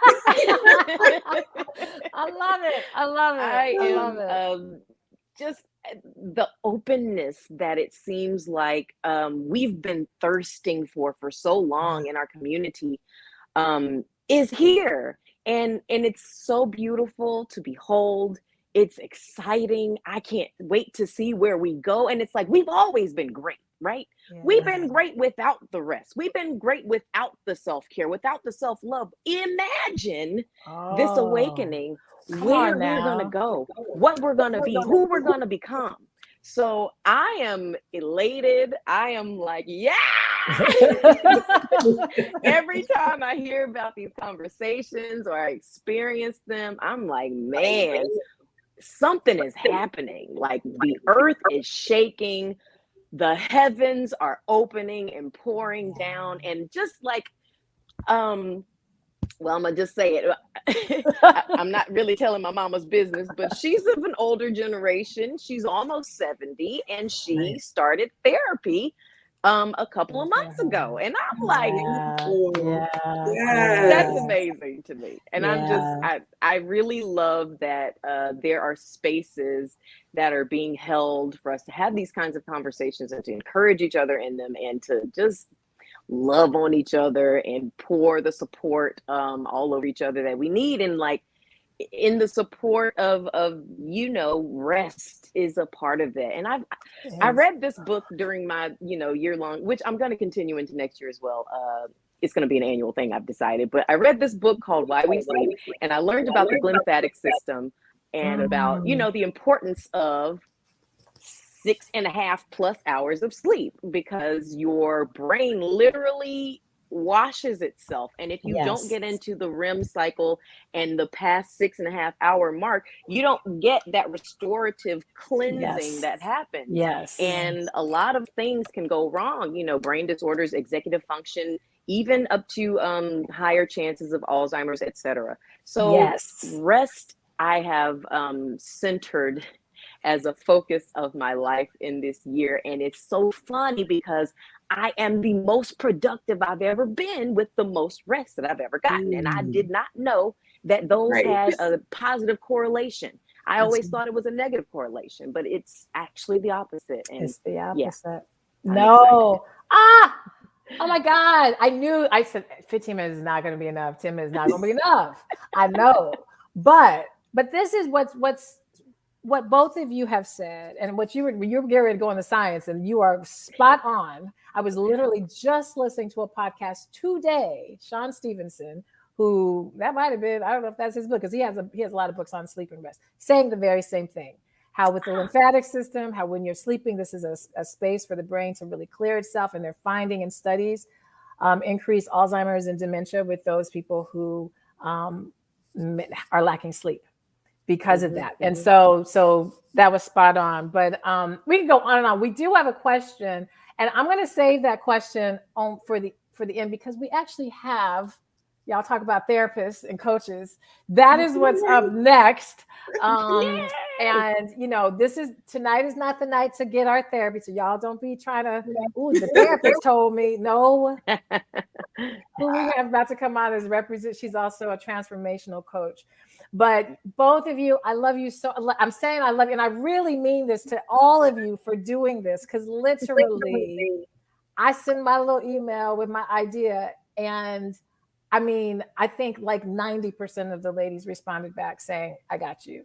love it. I love it. I love it. Just the openness that it seems like we've been thirsting for so long in our community is here. And it's so beautiful to behold. It's exciting. I can't wait to see where we go. And it's like, we've always been great, right? Yeah. We've been great without the rest. We've been great without the self-care, without the self-love. Imagine this awakening, where we're going to go, what we're going to be, who we're going to become. So I am elated. I am like, yeah. Every time I hear about these conversations or I experience them, I'm like, man, something is happening. Like the earth is shaking, the heavens are opening and pouring down, and just like well, I'm gonna just say it. I'm not really telling my mama's business, but she's of an older generation. She's almost 70, and she started therapy a couple of months ago. And I'm like, that's amazing to me. And I really love that there are spaces that are being held for us to have these kinds of conversations and to encourage each other in them, and to just love on each other and pour the support all over each other that we need. And like in the support of rest is a part of that. And I read this book during my year-long, which I'm going to continue into next year as well. It's going to be an annual thing, I've decided. But I read this book called Why We Sleep, and I learned about the lymphatic system and about the importance of 6.5+ hours of sleep, because your brain literally washes itself. And if you don't get into the REM cycle and the past 6.5 hour mark, you don't get that restorative cleansing that happens. And a lot of things can go wrong, brain disorders, executive function, even up to higher chances of Alzheimer's, etc. So rest, I have centered as a focus of my life in this year. And it's so funny because I am the most productive I've ever been with the most rest that I've ever gotten. And I did not know that those had a positive correlation. I always thought it was a negative correlation, but it's actually the opposite. And it's the opposite. No. Oh my God. I said 15 minutes is not going to be enough. 10 minutes is not going to be enough. I know. But this is what both of you have said, and what you're getting ready to go into science, and you are spot on. I was literally just listening to a podcast today, Sean Stevenson, who that might have been, I don't know if that's his book, because he has a lot of books on sleep and rest, saying the very same thing. How with the lymphatic system, how when you're sleeping, this is a space for the brain to really clear itself. And they're finding in studies increased Alzheimer's and dementia with those people who are lacking sleep because of that. And so that was spot on. But we can go on and on. We do have a question, and I'm going to save that question for the end, because we actually have, y'all talk about therapists and coaches. That is what's up next. And tonight is not the night to get our therapy. So y'all don't be trying to, the therapist told me. No. Who we have about to come on as she's also a transformational coach. But both of you, I love you so. I'm saying I love you, and I really mean this to all of you for doing this, because literally I send my little email with my idea, and I mean, I think like 90% of the ladies responded back saying, I got you.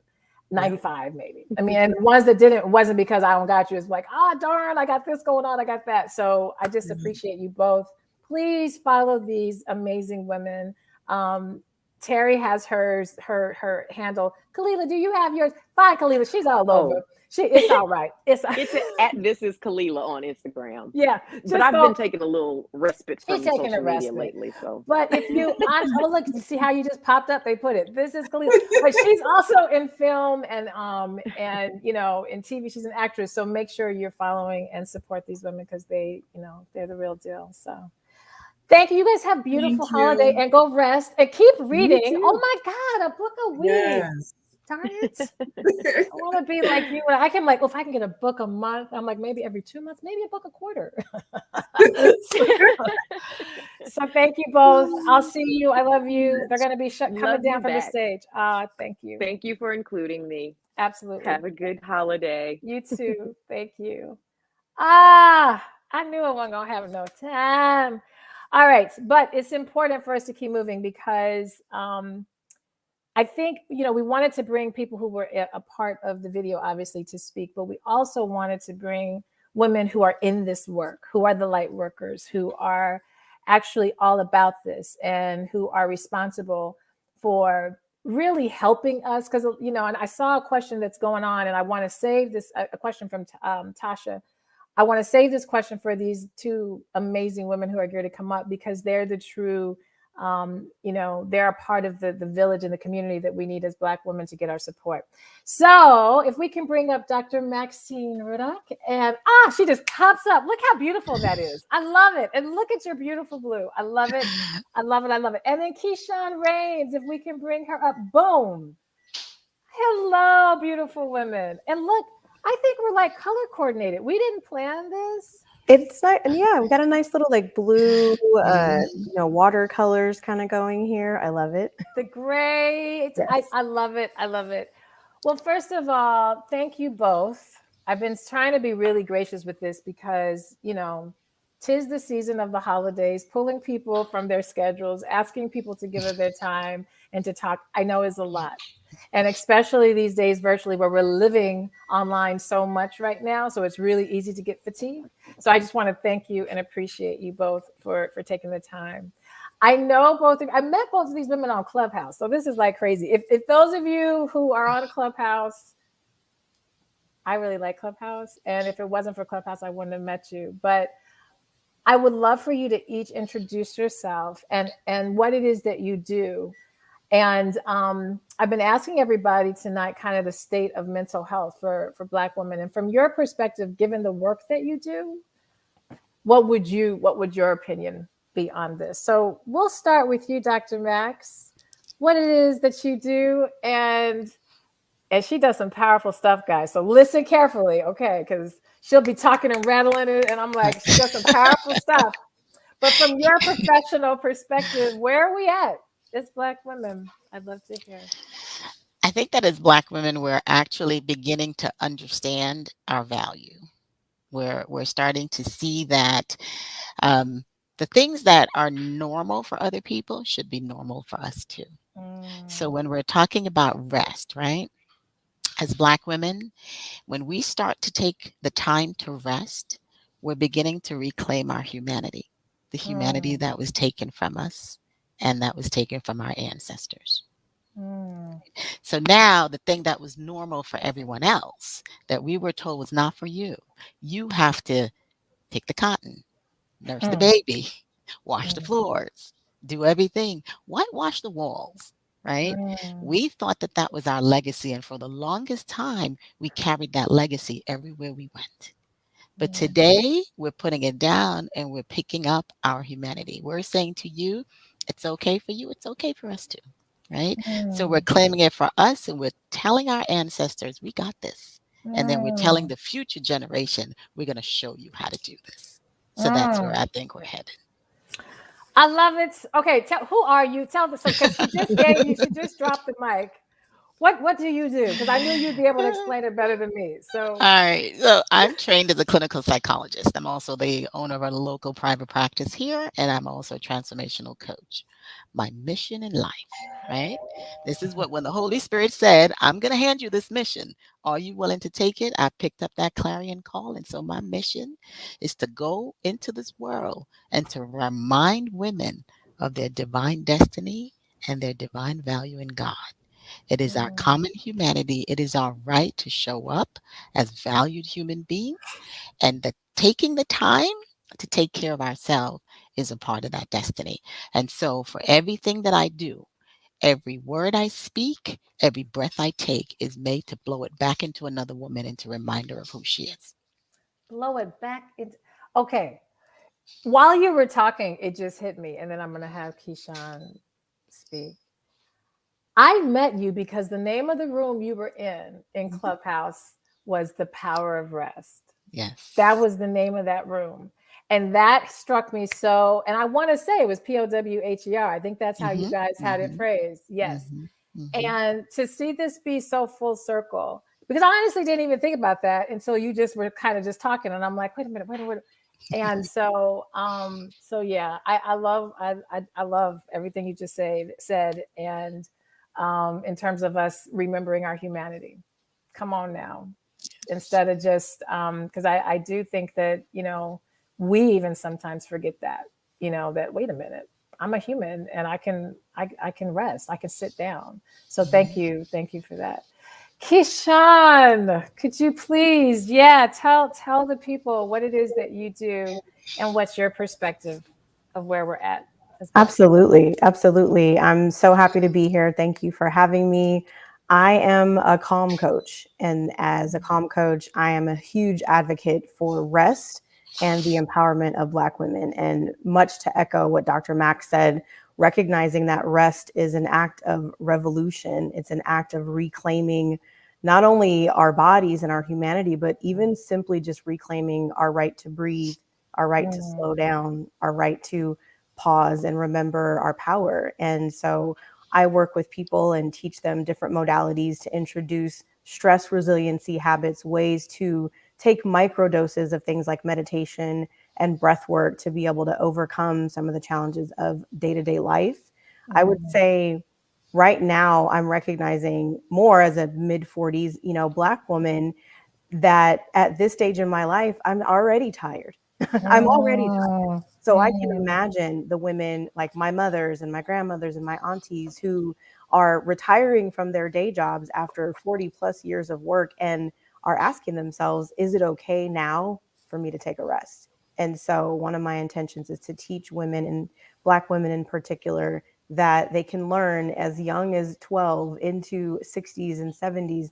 95 maybe. I mean, and the ones that didn't, it wasn't because I don't got you. It's like, darn, I got this going on. I got that. So I just appreciate you both. Please follow these amazing women. Terry has her handle. Kalila, do you have yours? Fine, Kalila. She's all over. Oh, It's all right. It's it's at This Is Kalila on Instagram. yeah. But Just I've go. been taking a little respite She's from taking a social media respite. lately. So, But if you, oh look, you see how you just popped up? They put it. This is Kalila, but she's also in film and you know, in TV. She's an actress, so make sure you're following and support these women because they, you know, they're the real deal. So thank you. You guys have beautiful Thank holiday you. and go rest and keep you reading. Oh too. my God, a book a week. Yes. Darn it. I want to be like you. I can like, if I can get a book a month, I'm like maybe every 2 months, maybe a book a quarter. So thank you both. I'll see you. I love you. They're going to be coming Love down you from the back. stage. Thank you. Thank you for including me. Absolutely. Have a good holiday. You too. Thank you. I knew I wasn't going to have no time. All right. But it's important for us to keep moving because I think, you know, we wanted to bring people who were a part of the video, obviously, to speak, but we also wanted to bring women who are in this work, who are the light workers, who are actually all about this and who are responsible for really helping us. Because, you know, and I saw a question that's going on, and I want to save this, a question from Tasha. I want to save this question for these two amazing women who are here to come up because they're the true, you know, they're a part of the village and the community that we need as Black women to get our support. So if we can bring up Dr. Maxine Rudock, and she just pops up. Look how beautiful that is. I love it. And look at your beautiful blue. I love it. I love it. I love it. And then Keyshawn Rains, if we can bring her up. Boom. Hello, beautiful women. And look, I think we're like color coordinated. We didn't plan this. It's like, and yeah, we got a nice little like blue, you know, watercolors kind of going here. I love it. The gray. Yes. I love it. I love it. Well, first of all, thank you both. I've been trying to be really gracious with this because, you know, 'tis the season of the holidays, pulling people from their schedules, asking people to give of their time and to talk, I know is a lot. And especially these days virtually where we're living online so much right now. So it's really easy to get fatigued. So I just want to thank you and appreciate you both for taking the time. I know I met both of these women on Clubhouse. So this is like crazy. If those of you who are on Clubhouse, I really like Clubhouse. And if it wasn't for Clubhouse, I wouldn't have met you. But I would love for you to each introduce yourself and what it is that you do. And I've been asking everybody tonight kind of the state of mental health for Black women. And from your perspective, given the work that you do, what would your opinion be on this? So we'll start with you, Dr. Max, what it is that you do. And she does some powerful stuff, guys. So listen carefully, okay? Because she'll be talking and rattling it. And I'm like, she does some powerful stuff. But from your professional perspective, where are we at? As Black women, I'd love to hear. I think that as Black women, we're actually beginning to understand our value. We're starting to see that the things that are normal for other people should be normal for us too. So when we're talking about rest, right? As Black women, when we start to take the time to rest, we're beginning to reclaim our humanity, the humanity that was taken from us and that was taken from our ancestors. So now the thing that was normal for everyone else that we were told was not for you, you have to pick the cotton, nurse the baby, wash the floors, do everything, whitewash the walls, right? We thought that that was our legacy. And for the longest time, we carried that legacy everywhere we went. But today we're putting it down and we're picking up our humanity. We're saying to you, it's okay for you. It's okay for us too, right? So we're claiming it for us and we're telling our ancestors, we got this. And then we're telling the future generation, we're going to show you how to do this. So that's where I think we're headed. I love it. Okay, who are you? Tell us. So, because she just dropped the mic. What do you do? Because I knew you'd be able to explain it better than me. So, all right. So I'm trained as a clinical psychologist. I'm also the owner of a local private practice here, and I'm also a transformational coach. My mission in life, right? This is what when the Holy Spirit said, I'm going to hand you this mission. Are you willing to take it? I picked up that clarion call. And so my mission is to go into this world and to remind women of their divine destiny and their divine value in God. It is our Mm. common humanity. It is our right to show up as valued human beings, and taking the time to take care of ourselves is a part of that destiny. And so, for everything that I do, every word I speak, every breath I take is made to blow it back into another woman and to remind her of who she is. Blow it back. Okay. While you were talking, it just hit me, and then I'm going to have Keyshawn speak. I met you because the name of the room you were in Clubhouse was The Power of Rest. Yes. That was the name of that room. And that struck me so, and I want to say it was PowHER. I think that's how you guys had it phrased. Yes. And to see this be so full circle, because I honestly didn't even think about that until you just were kind of just talking. And I'm like, wait a minute. And so yeah, I love everything you just said. And in terms of us remembering our humanity. Come on now. Instead of just because I do think that, we even sometimes forget that, that wait a minute, I'm a human and I can rest, I can sit down. So thank you for that. Keyshawn, could you please, tell the people what it is that you do and what's your perspective of where we're at. Absolutely. I'm so happy to be here. Thank you for having me. I am a calm coach, and as a calm coach, I am a huge advocate for rest and the empowerment of Black women. And much to echo what Dr. Mack said, recognizing that rest is an act of revolution. It's an act of reclaiming not only our bodies and our humanity, but even simply just reclaiming our right to breathe, our right to slow down, our right to pause and remember our power. And so I work with people and teach them different modalities to introduce stress resiliency habits, ways to take micro doses of things like meditation and breath work to be able to overcome some of the challenges of day-to-day life. I would say right now I'm recognizing more as a mid-40s, Black woman, that at this stage in my life, I'm already tired. I'm already tired. So I can imagine the women like my mothers and my grandmothers and my aunties who are retiring from their day jobs after 40 plus years of work and are asking themselves, is it okay now for me to take a rest? And so one of my intentions is to teach women, and Black women in particular, that they can learn as young as 12 into 60s and 70s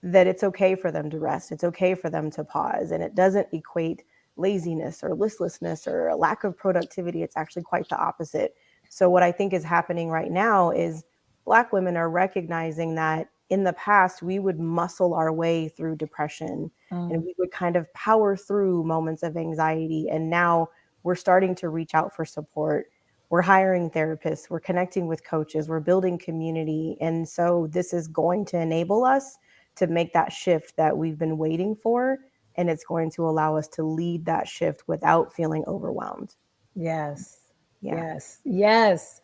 that it's okay for them to rest. It's okay for them to pause. And it doesn't equate laziness or listlessness or a lack of productivity. It's actually quite the opposite. So what I think is happening right now is Black women are recognizing that in the past, we would muscle our way through depression and we would kind of power through moments of anxiety. And now we're starting to reach out for support. We're hiring therapists, we're connecting with coaches, we're building community. And so this is going to enable us to make that shift that we've been waiting for. And it's going to allow us to lead that shift without feeling overwhelmed. Yes. Yeah. Yes.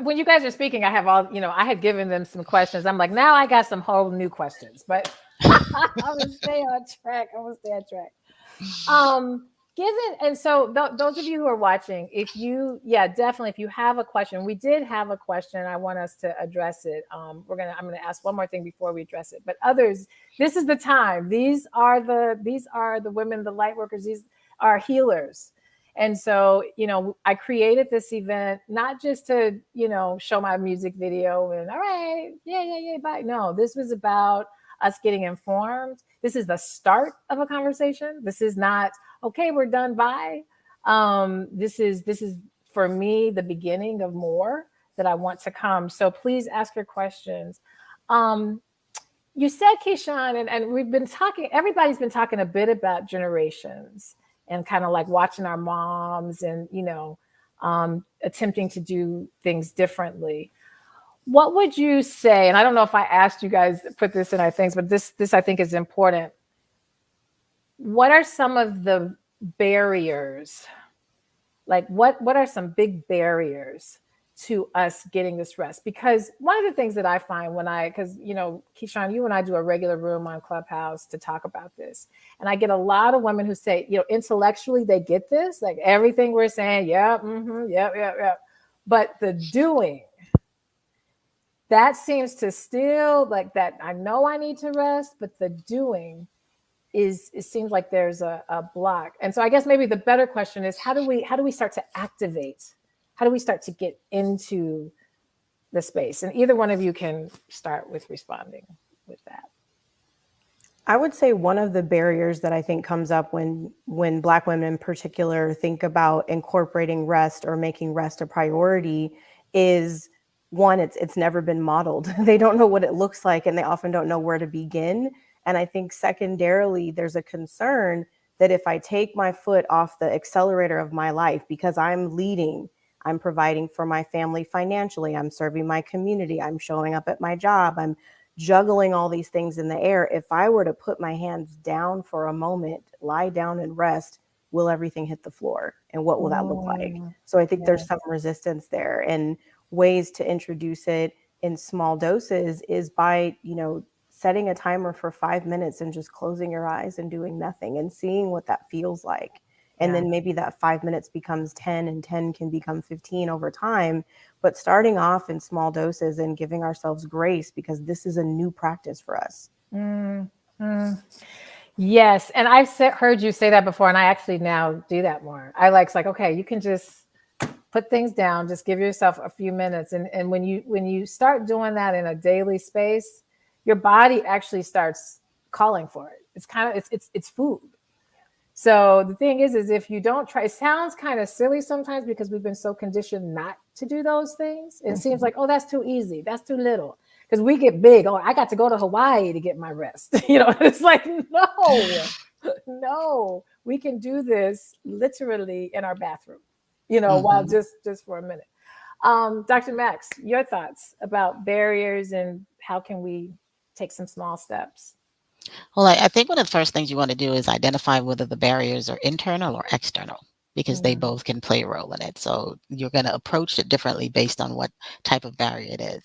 When you guys are speaking, I have all, I had given them some questions. I'm like, now I got some whole new questions, but I'm gonna stay on track. And so those of you who are watching, definitely, if you have a question, we did have a question. I want us to address it. I'm going to ask one more thing before we address it, but others, this is the time. These are the women, the light workers, these are healers. And so, I created this event, not just to, show my music video and all right, yeah, bye. No, this was about us getting informed. This is the start of a conversation. This is not, okay, we're done, bye. This is for me, the beginning of more that I want to come. So please ask your questions. You said, Keyshawn, and we've been talking, everybody's been talking a bit about generations and kind of like watching our moms and, attempting to do things differently. What would you say? And I don't know if I asked you guys put this in our things, but this I think is important. What are some of the barriers? Like what are some big barriers to us getting this rest? Because one of the things that I find because Keyshawn, you and I do a regular room on Clubhouse to talk about this. And I get a lot of women who say, intellectually they get this, like everything we're saying, yep. But the doing, that seems to still like that. I know I need to rest, but the doing is, it seems like there's a block. And so I guess maybe the better question is, how do we start to activate? How do we start to get into the space? And either one of you can start with responding with that. I would say one of the barriers that I think comes up when Black women in particular think about incorporating rest or making rest a priority is, one, it's never been modeled. They don't know what it looks like, and they often don't know where to begin. And I think secondarily, there's a concern that if I take my foot off the accelerator of my life because I'm leading, I'm providing for my family financially, I'm serving my community, I'm showing up at my job, I'm juggling all these things in the air. If I were to put my hands down for a moment, lie down and rest, will everything hit the floor? And what will that look like? So I think there's some resistance there, and ways to introduce it in small doses is by, setting a timer for 5 minutes and just closing your eyes and doing nothing and seeing what that feels like. And then maybe that 5 minutes becomes 10, and 10 can become 15 over time. But starting off in small doses and giving ourselves grace, because this is a new practice for us. Yes. And I've heard you say that before, and I actually now do that more. I like, okay, you can just put things down, just give yourself a few minutes. And when you start doing that in a daily space, your body actually starts calling for it. It's kind of, it's food. So the thing is if you don't try, it sounds kind of silly sometimes because we've been so conditioned not to do those things. It seems like, oh, that's too easy. That's too little. Because we get big. Oh, I got to go to Hawaii to get my rest. It's like, no, we can do this literally in our bathroom, while just for a minute. Dr. Max, your thoughts about barriers and how can we take some small steps? Well, I think one of the first things you want to do is identify whether the barriers are internal or external, because they both can play a role in it. So you're going to approach it differently based on what type of barrier it is.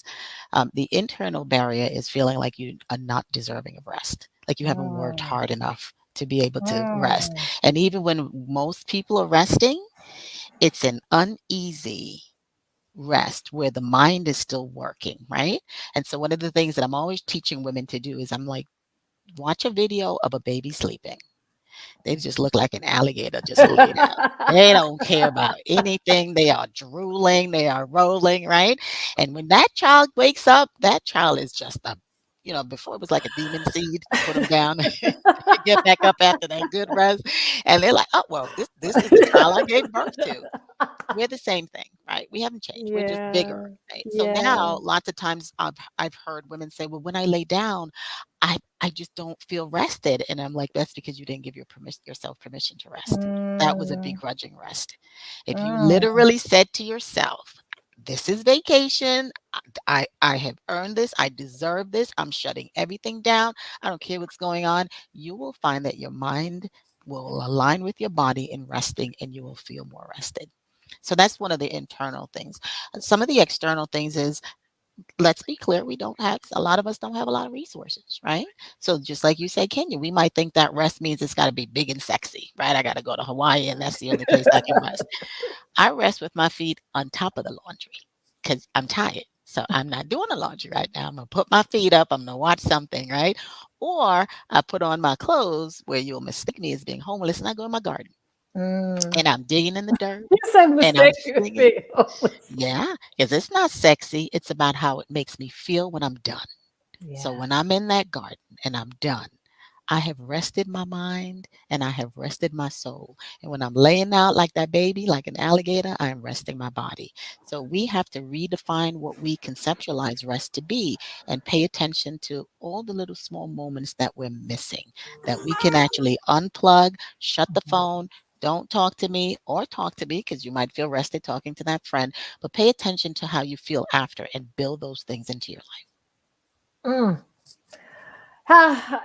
The internal barrier is feeling like you are not deserving of rest, like you haven't worked hard enough to be able to rest. And even when most people are resting, it's an uneasy rest where the mind is still working, right? And so one of the things that I'm always teaching women to do is I'm like, watch a video of a baby sleeping. They just look like an alligator just laid out. They don't care about anything. They are drooling. They are rolling, right? And when that child wakes up, that child is just before it was like a demon seed. You put them down, get back up after that good rest, and they're like, "Oh well, this is the child I gave birth to." We're the same thing, right? We haven't changed. We're just bigger, right? So now, lots of times I've heard women say, "Well, when I lay down, I just don't feel rested," and I'm like, "That's because you didn't give yourself permission to rest. That was a begrudging rest. If you literally said to yourself, 'This is vacation. I have earned this. I deserve this. I'm shutting everything down. I don't care what's going on,' you will find that your mind will align with your body in resting, and you will feel more rested." So that's one of the internal things. Some of the external things is, let's be clear, a lot of us don't have a lot of resources, right? So just like you say, Kenya, we might think that rest means it's got to be big and sexy, right? I got to go to Hawaii and that's the only place I can rest. I rest with my feet on top of the laundry because I'm tired. So I'm not doing the laundry right now. I'm going to put my feet up. I'm going to watch something, right? Or I put on my clothes where you'll mistake me as being homeless, and I go in my garden. And I'm digging in the dirt. And I'm singing. Yeah, because it's not sexy. It's about how it makes me feel when I'm done. So when I'm in that garden and I'm done, I have rested my mind and I have rested my soul. And when I'm laying out like that baby, like an alligator, I am resting my body. So we have to redefine what we conceptualize rest to be and pay attention to all the little small moments that we're missing, that we can actually unplug, shut the phone. Don't talk to me or talk to me because you might feel rested talking to that friend, but pay attention to how you feel after and build those things into your life.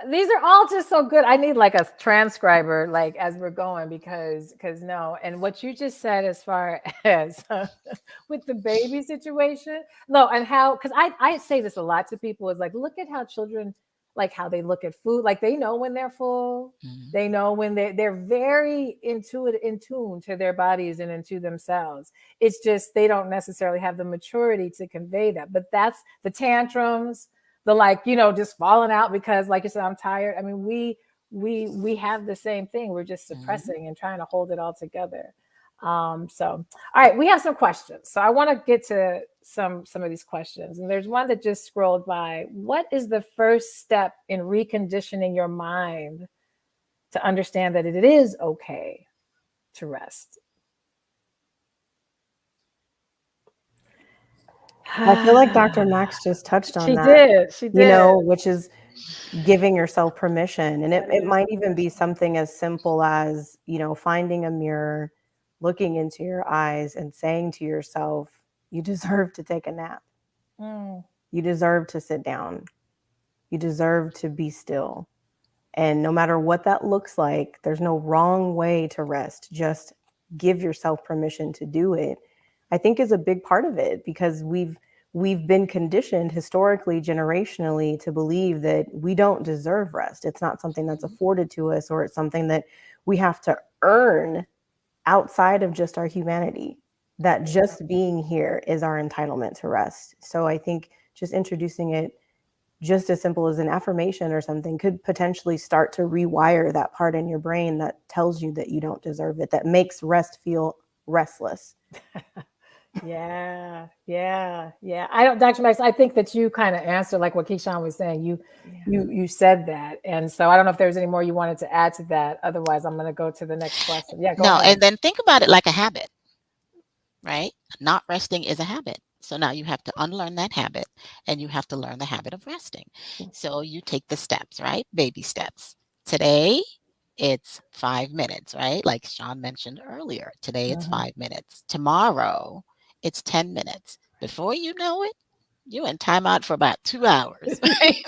These are all just so good. I need like a transcriber, like as we're going, because no. And what you just said, as far as with the baby situation, no, and how, because I say this a lot to people, is like, look at how children, like how they look at food. Like they know when they're full. They know when they're very in tune to their bodies and into themselves. It's just they don't necessarily have the maturity to convey that. But that's the tantrums, the like, just falling out because, like you said, I'm tired. I mean, we have the same thing. We're just suppressing and trying to hold it all together. So, all right, we have some questions. So I want to get to some of these questions. And there's one that just scrolled by. What is the first step in reconditioning your mind to understand that it is okay to rest? I feel like Dr. Max just touched on that. She did. Which is giving yourself permission. And it might even be something as simple as, finding a mirror, looking into your eyes and saying to yourself, you deserve to take a nap. You deserve to sit down. You deserve to be still. And no matter what that looks like, there's no wrong way to rest. Just give yourself permission to do it, I think, is a big part of it, because we've been conditioned historically, generationally, to believe that we don't deserve rest. It's not something that's afforded to us, or it's something that we have to earn outside of just our humanity, that just being here is our entitlement to rest. So I think just introducing it just as simple as an affirmation or something could potentially start to rewire that part in your brain that tells you that you don't deserve it, that makes rest feel restless. Yeah. Dr. Max, I think that you kind of answered like what Keyshawn was saying. You said that. And so I don't know if there's any more you wanted to add to that. Otherwise, I'm going to go to the next question. Yeah, go ahead. And then think about it like a habit, right? Not resting is a habit. So now you have to unlearn that habit, and you have to learn the habit of resting. So you take the steps, right? Baby steps. Today, it's 5 minutes, right? Like Sean mentioned earlier. Today, it's 5 minutes. Tomorrow, it's 10 minutes. Before you know it, you're in timeout for about 2 hours, right?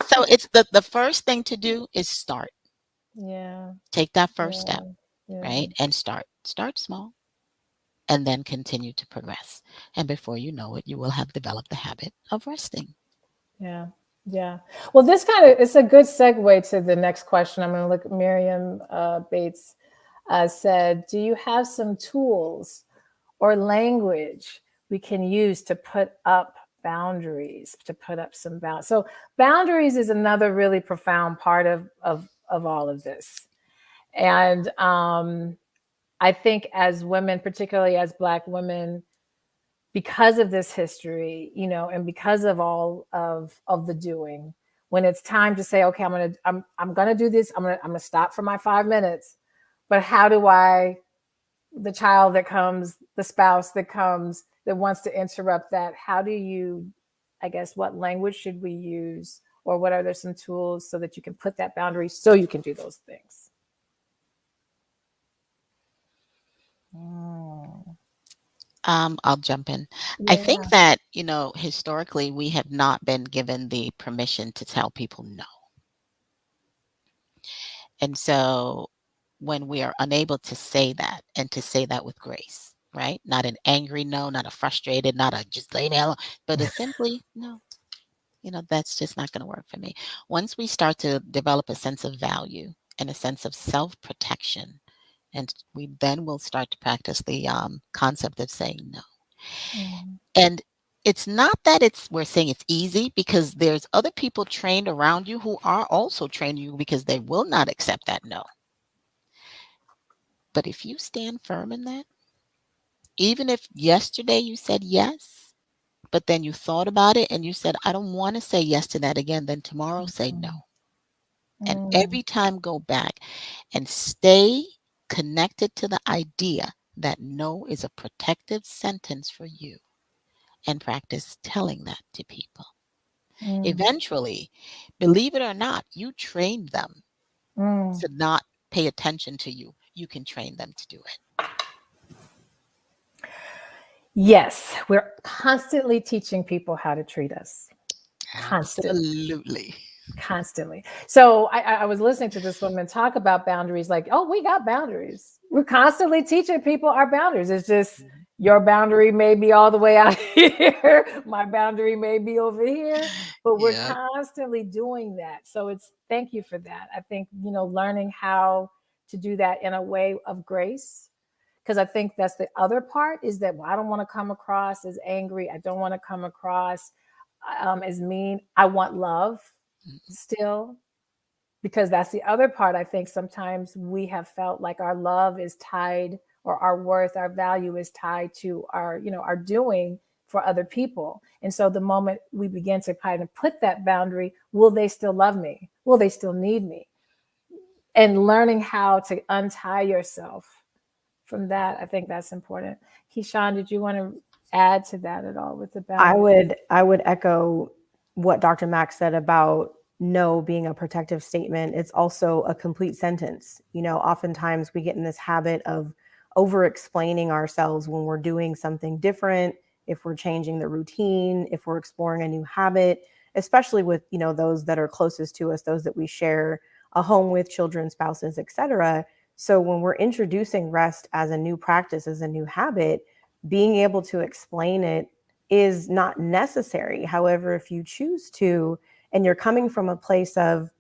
So it's the first thing to do is start. Yeah. Take that first step, right? And start small, and then continue to progress. And before you know it, you will have developed the habit of resting. Yeah. Well, this it's a good segue to the next question. I'm going to look at Miriam Bates said, do you have some tools or language we can use to put up boundaries, to put up some boundaries? So boundaries is another really profound part of all of this. And I think as women, particularly as Black women, because of this history, and because of all of the doing, when it's time to say, okay, I'm gonna do this, I'm gonna stop for my 5 minutes, but how do the child that comes, the spouse that comes, that wants to interrupt that, how do you, I guess, what language should we use, or what are there some tools so that you can put that boundary so you can do those things? I'll jump in. I think that, historically, we have not been given the permission to tell people no. And so when we are unable to say that, and to say that with grace, right? Not an angry no, not a frustrated, not a just lay me alone, but a simply no. That's just not going to work for me. Once we start to develop a sense of value and a sense of self-protection, and we then will start to practice the concept of saying no. And it's not that we're saying it's easy, because there's other people trained around you who are also training you, because they will not accept that no. But if you stand firm in that, even if yesterday you said yes, but then you thought about it and you said, I don't want to say yes to that again, then tomorrow say no. And every time go back and stay connected to the idea that no is a protective sentence for you, and practice telling that to people. Eventually, believe it or not, you train them to not pay attention to you. You can train them to do it. Yes, we're constantly teaching people how to treat us. Absolutely. Constantly. So I was listening to this woman talk about boundaries, like, oh, we got boundaries. We're constantly teaching people our boundaries. It's just, Your boundary may be all the way out here. My boundary may be over here, but we're Yeah. constantly doing that. So thank you for that. I think, learning how to do that in a way of grace, because I think that's the other part is that, well, I don't want to come across as angry. I don't want to come across as mean. I want love still, because that's the other part. I think sometimes we have felt like our love is tied, or our worth, our value is tied to our doing for other people. And so the moment we begin to kind of put that boundary, will they still love me? Will they still need me? And learning how to untie yourself from that, I think that's important. Keyshawn, did you want to add to that at all with the boundary? I would echo what Dr. Max said about no being a protective statement. It's also a complete sentence. Oftentimes we get in this habit of over explaining ourselves when we're doing something different, if we're changing the routine, if we're exploring a new habit, especially with, those that are closest to us, those that we share a home with, children, spouses, etc. So when we're introducing rest as a new practice, as a new habit, being able to explain it is not necessary. However, if you choose to, and you're coming from a place of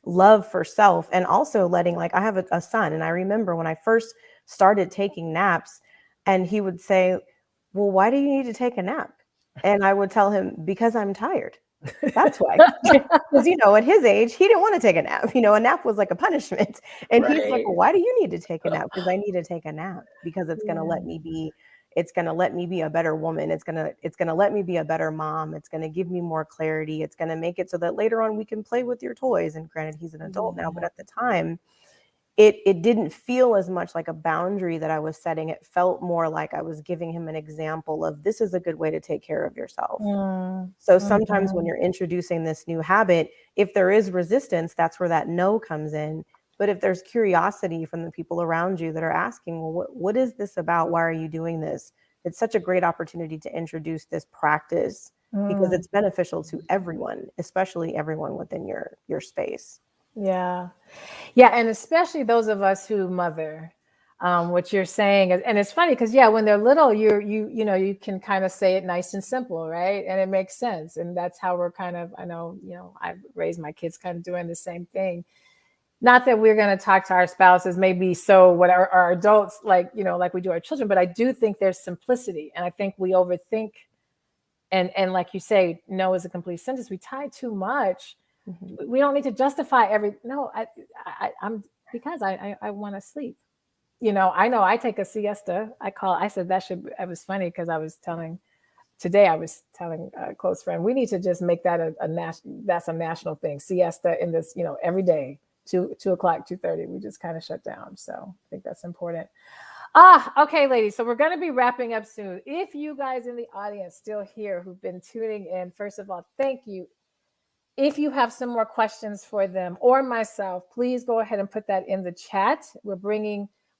love for self, and also letting, like, I have a son, and I remember when I first started taking naps, and he would say, well, why do you need to take a nap? And I would tell him, because I'm tired. That's why. Because, at his age, he didn't want to take a nap. A nap was like a punishment. And he's like, well, why do you need to take a nap? Because I need to take a nap, because it's going to let me be a better woman. It's going to let me be a better mom. It's going to give me more clarity. It's going to make it so that later on we can play with your toys. And granted, he's an adult now, but at the time, it didn't feel as much like a boundary that I was setting. It felt more like I was giving him an example of, this is a good way to take care of yourself. So sometimes when you're introducing this new habit, if there is resistance, that's where that no comes in. But if there's curiosity from the people around you that are asking, well, what is this about? Why are you doing this? It's such a great opportunity to introduce this practice, because it's beneficial to everyone, especially everyone within your space. Yeah. And especially those of us who mother, what you're saying. And it's funny because, when they're little, you can kind of say it nice and simple, right? And it makes sense. And that's how we're kind of, I know, I've raised my kids kind of doing the same thing. Not that we're going to talk to our spouses, maybe so what our adults, like we do our children, but I do think there's simplicity. And I think we overthink. And like you say, no is a complete sentence. We tie too much. We don't need to justify I'm because I want to sleep. I know I take a siesta. It was funny because I was telling a close friend, we need to just make that that's a national thing. Siesta in this, every day, 2 o'clock, 2:30, we just kind of shut down. So I think that's important. Okay, ladies. So we're going to be wrapping up soon. If you guys in the audience still here who've been tuning in, first of all, thank you. If you have some more questions for them or myself, please go ahead and put that in the chat. We're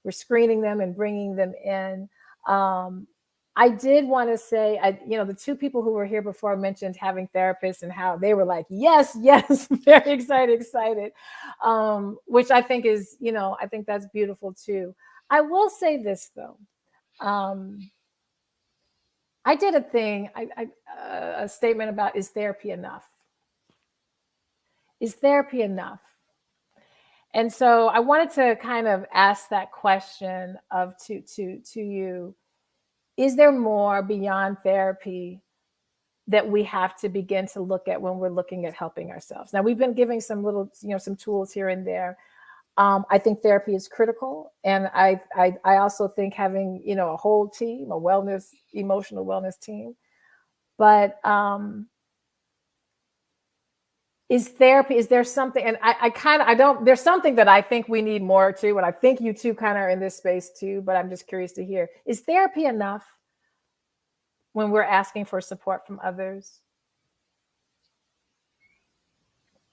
screening them and bringing them in. I did want to say, the two people who were here before mentioned having therapists and how they were like, yes, very excited, which I think is, I think that's beautiful too. I will say this though. I did a thing, a statement about, is therapy enough? Is therapy enough? And so I wanted to kind of ask that question to you. Is there more beyond therapy that we have to begin to look at when we're looking at helping ourselves? Now, we've been giving some little, some tools here and there. I think therapy is critical. And I also think having, a whole team, emotional wellness team. But is there something, and there's something that I think we need more too, and I think you two kind of are in this space too, but I'm just curious to hear, is therapy enough when we're asking for support from others?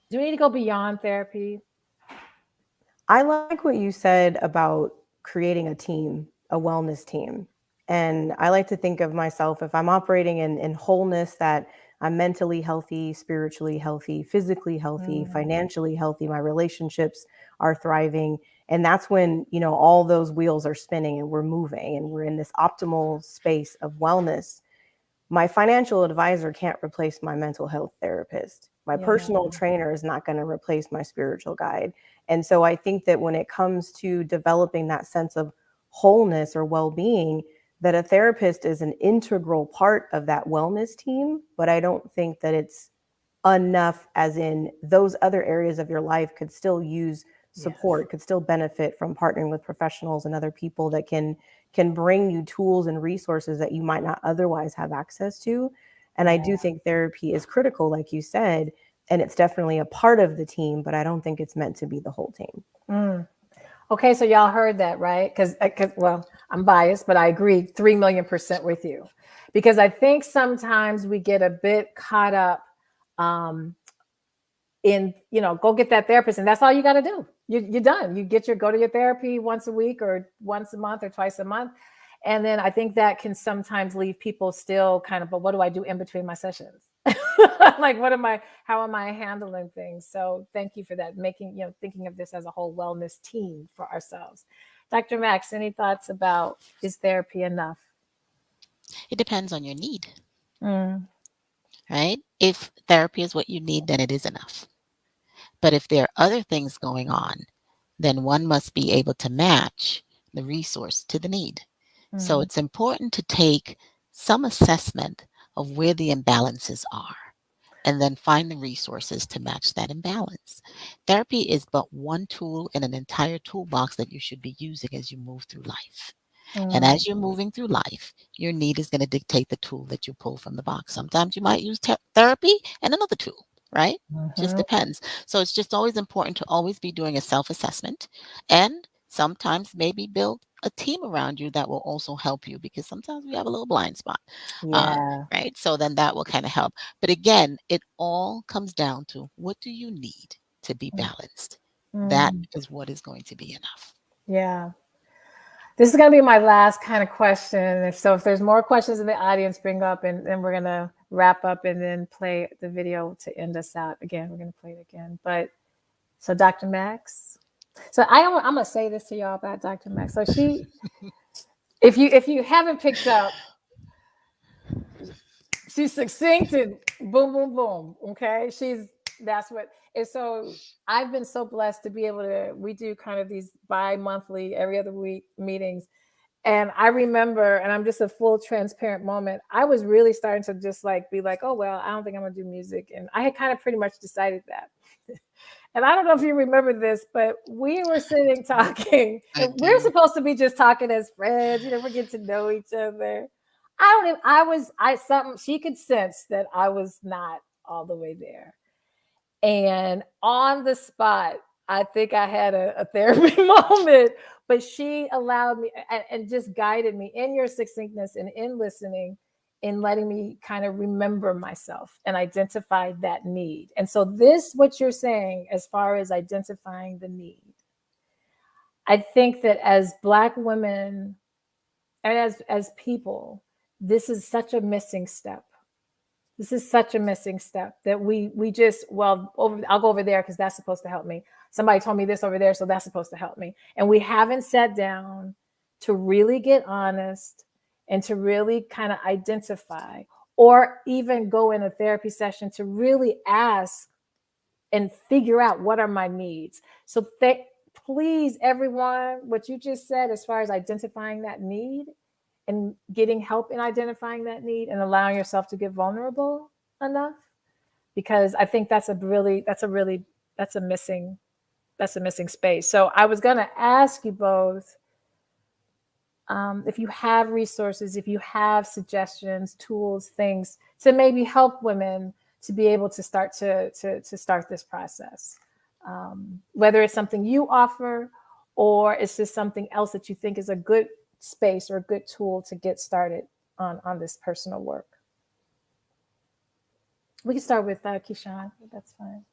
Do we need to go beyond therapy? I like what you said about creating a team, a wellness team. And I like to think of myself, if I'm operating in wholeness, that I'm mentally healthy, spiritually healthy, physically healthy, financially healthy, my relationships are thriving. And that's when, you know, all those wheels are spinning and we're moving and we're in this optimal space of wellness. My financial advisor can't replace my mental health therapist. My personal trainer is not going to replace my spiritual guide. And so I think that when it comes to developing that sense of wholeness or well-being, that a therapist is an integral part of that wellness team, but I don't think that it's enough, as in those other areas of your life could still use support, could still benefit from partnering with professionals and other people that can bring you tools and resources that you might not otherwise have access to. And I do think therapy is critical, like you said, and it's definitely a part of the team, but I don't think it's meant to be the whole team. Okay, so y'all heard that, right? Because, well, I'm biased, but I agree 3,000,000% with you. Because I think sometimes we get a bit caught up in, you know, go get that therapist, and that's all you got to do. You're done. You go to your therapy once a week or once a month or twice a month. And then I think that can sometimes leave people still kind of, but what do I do in between my sessions? Like, how am I handling things? So thank you for that, thinking of this as a whole wellness team for ourselves. Dr. Max, any thoughts about, is therapy enough? It depends on your need, right? If therapy is what you need, then it is enough. But if there are other things going on, then one must be able to match the resource to the need. So it's important to take some assessment of where the imbalances are and then find the resources to match that imbalance. Therapy is but one tool in an entire toolbox that you should be using as you move through life. And as you're moving through life, your need is going to dictate the tool that you pull from the box. Sometimes you might use therapy and another tool, right? Just depends. So it's just always important to always be doing a self-assessment, and sometimes maybe build a team around you that will also help you, because sometimes we have a little blind spot, right? So then that will kind of help. But again, it all comes down to, what do you need to be balanced? That is what is going to be enough. Yeah. This is going to be my last kind of question. If there's more questions in the audience, bring up, and then we're going to wrap up and then play the video to end us out. Again, we're going to play it again. But so Dr. Max, so I'm going to say this to y'all about Dr. Max. So she, if you haven't picked up, she's succinct and boom, boom, boom. Okay. That's what. And so I've been so blessed to be able to, we do kind of these bi-monthly, every other week meetings. And I remember, and I'm just a full transparent moment, I was really starting to just be like, oh, well, I don't think I'm going to do music. And I had kind of pretty much decided that. And I don't know if you remember this, but we were sitting talking, and we're supposed to be just talking as friends, we get to know each other. She could sense that I was not all the way there. And on the spot, I think I had a therapy moment, but she allowed me and just guided me in your succinctness and in listening, in letting me kind of remember myself and identify that need. And so what you're saying, as far as identifying the need, I think that as Black women and as people, this is such a missing step. This is such a missing step that we just, I'll go over there because that's supposed to help me. Somebody told me this over there, so that's supposed to help me. And we haven't sat down to really get honest and to really kind of identify, or even go in a therapy session to really ask and figure out, what are my needs? So please, everyone, what you just said as far as identifying that need and getting help in identifying that need and allowing yourself to get vulnerable enough, because I think that's a missing space. So I was going to ask you both, if you have resources, if you have suggestions, tools, things to maybe help women to be able to start start this process, whether it's something you offer or it's just something else that you think is a good space or a good tool to get started on this personal work. We can start with Keyshawn. That's fine.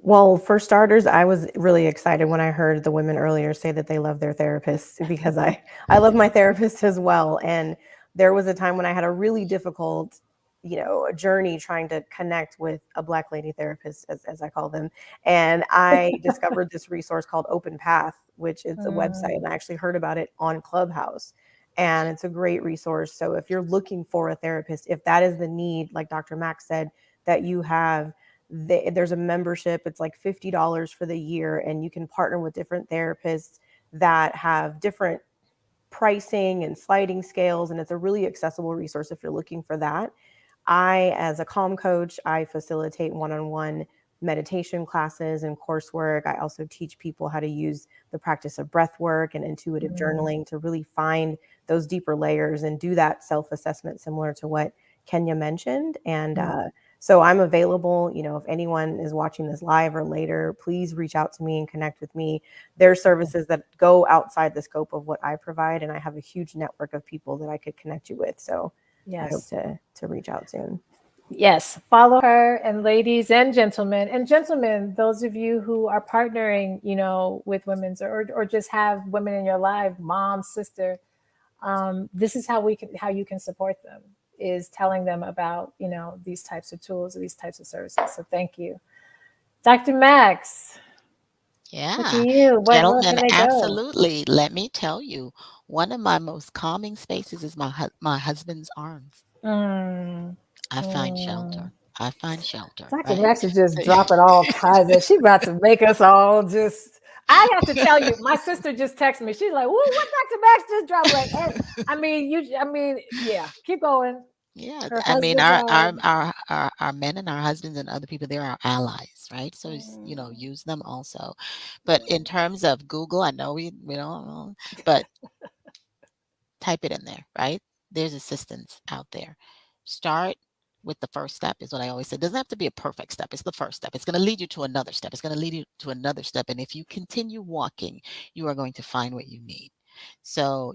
Well, for starters, I was really excited when I heard the women earlier say that they love their therapists, because I love my therapist as well. And there was a time when I had a really difficult a journey trying to connect with a Black lady therapist, as I call them. And I discovered this resource called Open Path, which is a website. And I actually heard about it on Clubhouse. And it's a great resource. So if you're looking for a therapist, if that is the need, like Dr. Max said, that you have, there's a membership. It's like $50 for the year. And you can partner with different therapists that have different pricing and sliding scales. And it's a really accessible resource if you're looking for that. I, as a calm coach, I facilitate one-on-one meditation classes and coursework. I also teach people how to use the practice of breath work and intuitive journaling to really find those deeper layers and do that self-assessment similar to what Kenya mentioned. And so I'm available, if anyone is watching this live or later, please reach out to me and connect with me. There are services that go outside the scope of what I provide, and I have a huge network of people that I could connect you with. So I hope to reach out soon. Yes, follow her. And ladies and gentlemen, those of you who are partnering, with women's or just have women in your life, mom, sister, this is how you can support them, is telling them about, these types of tools, these types of services. So thank you. Dr. Max. Yeah, Look at you. Where gentlemen, can they go? absolutely. Let me tell you, one of my most calming spaces is my husband's arms. I find shelter. I find shelter, Dr. right? Max is just dropping all kinds of, she about to make us all just, I have to tell you, my sister just texted me. She's like, "Whoa, what Dr. Max just dropped?" Like, yeah, keep going. Yeah, Her I mean, husband's arms. our men and our husbands and other people, they're our allies, right? So use them also. But in terms of Google, I know we don't know, but type it in there, right? There's assistance out there. Start with the first step is what I always say. It doesn't have to be a perfect step. It's the first step. It's going to lead you to another step. It's going to lead you to another step. And if you continue walking, you are going to find what you need. So,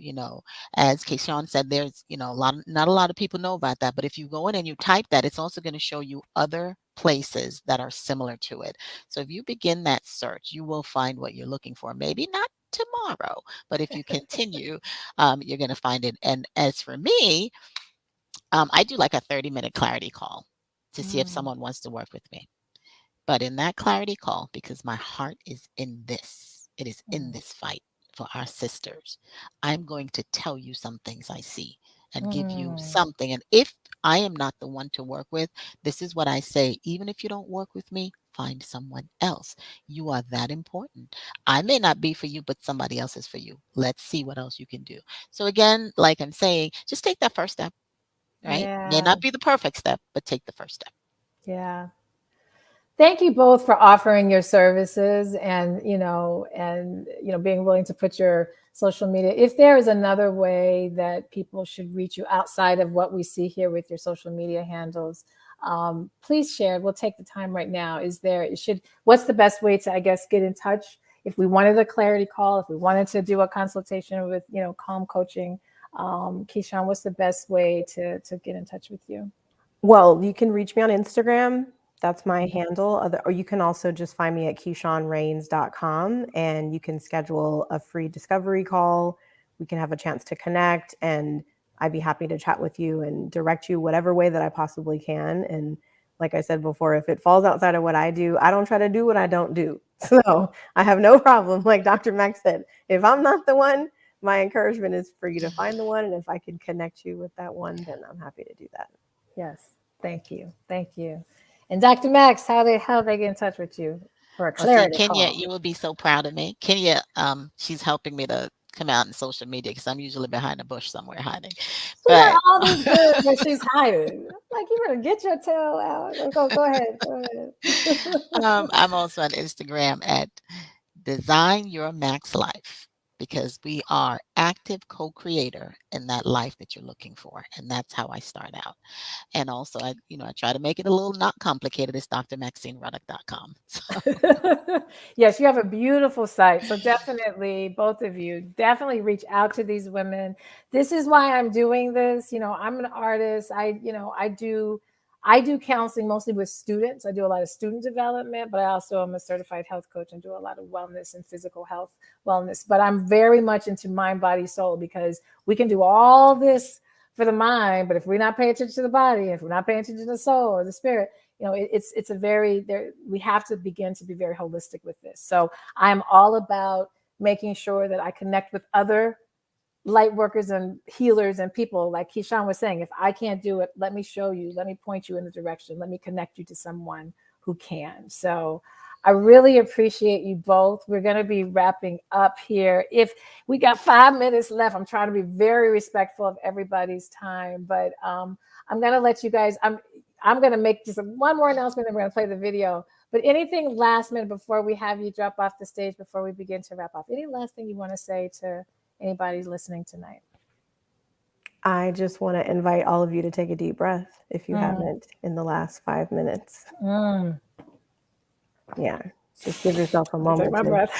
as Keyshawn said, there's, not a lot of people know about that, but if you go in and you type that, it's also going to show you other places that are similar to it. So if you begin that search, you will find what you're looking for. Maybe not tomorrow, but if you continue, you're going to find it. And as for me, I do like a 30-minute clarity call to see if someone wants to work with me. But in that clarity call, because my heart is in this, it is in this fight for our sisters, I'm going to tell you some things I see and give you something. And if I am not the one to work with, this is what I say. Even if you don't work with me, find someone else. You are that important. I may not be for you, but somebody else is for you. Let's see what else you can do. So again, like I'm saying, just take that first step, right? May not be the perfect step, but take the first step. Yeah. Thank you both for offering your services and being willing to put your social media. If there is another way that people should reach you outside of what we see here with your social media handles, please share. We'll take the time right now. What's the best way to, I guess, get in touch? If we wanted a clarity call, if we wanted to do a consultation with, Calm Coaching, Keyshawn, what's the best way to get in touch with you? Well, you can reach me on Instagram. That's my handle. Or you can also just find me at KeyshawnRains.com, and you can schedule a free discovery call. We can have a chance to connect, and I'd be happy to chat with you and direct you whatever way that I possibly can. And like I said before, if it falls outside of what I do, I don't try to do what I don't do. So I have no problem. Like Dr. Max said, if I'm not the one, my encouragement is for you to find the one. And if I can connect you with that one, then I'm happy to do that. Yes. Thank you. Thank you. And Dr. Max, how they get in touch with you for a clarity Kenya, call? you will be so proud of me. Kenya, she's helping me to come out in social media because I'm usually behind a bush somewhere hiding. She got all these goods that she's hiding. Like, you better get your tail out. Go ahead. I'm also on Instagram at Design Your Max Life, because we are active co-creator in that life that you're looking for. And that's how I start out. And also I try to make it a little not complicated. It's drmaxinerudock.com. So. Yes, you have a beautiful site. So definitely, both of you, definitely reach out to these women. This is why I'm doing this. I'm an artist. I do counseling mostly with students. I do a lot of student development, but I also am a certified health coach and do a lot of wellness and physical health wellness. But I'm very much into mind, body, soul, because we can do all this for the mind, but if we're not paying attention to the body, if we're not paying attention to the soul or the spirit, you know, it's a very there. We have to begin to be very holistic with this. So I'm all about making sure that I connect with other light workers and healers and people, like Keyshawn was saying. If I can't do it, let me show you, let me point you in the direction, let me connect you to someone who can. So I really appreciate you both. We're going to be wrapping up here. If we got 5 minutes left, I'm trying to be very respectful of everybody's time, but I'm going to let you guys, I'm going to make just one more announcement, and we're going to play the video. But anything last minute before we have you drop off the stage, before we begin to wrap up? Any last thing you want to say to anybody listening tonight? I just want to invite all of you to take a deep breath if you haven't in the last 5 minutes. Yeah, just give yourself a moment Take my to breath.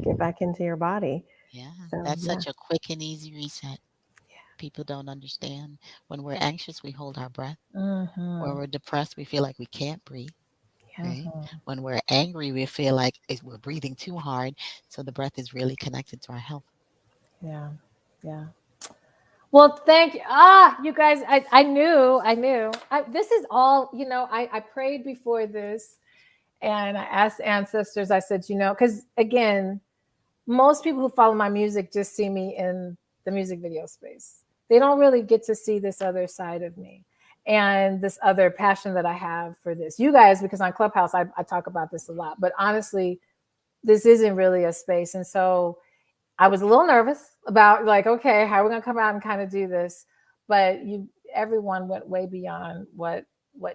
get back into your body. Yeah, So, that's such a quick and easy reset. People don't understand. When we're anxious, we hold our breath. When we're depressed, we feel like we can't breathe. Right? When we're angry, we feel like we're breathing too hard. So the breath is really connected to our health. Yeah. Well, thank you. You guys, I knew. This is all, you know, I prayed before this, and I asked ancestors, I said, you know, because again, most people who follow my music just see me in the music video space. They don't really get to see this other side of me and this other passion that I have for this. You guys, because on Clubhouse, I talk about this a lot, but honestly, this isn't really a space. And so I was a little nervous about, like, okay, how are we going to come out and kind of do this? But everyone went way beyond what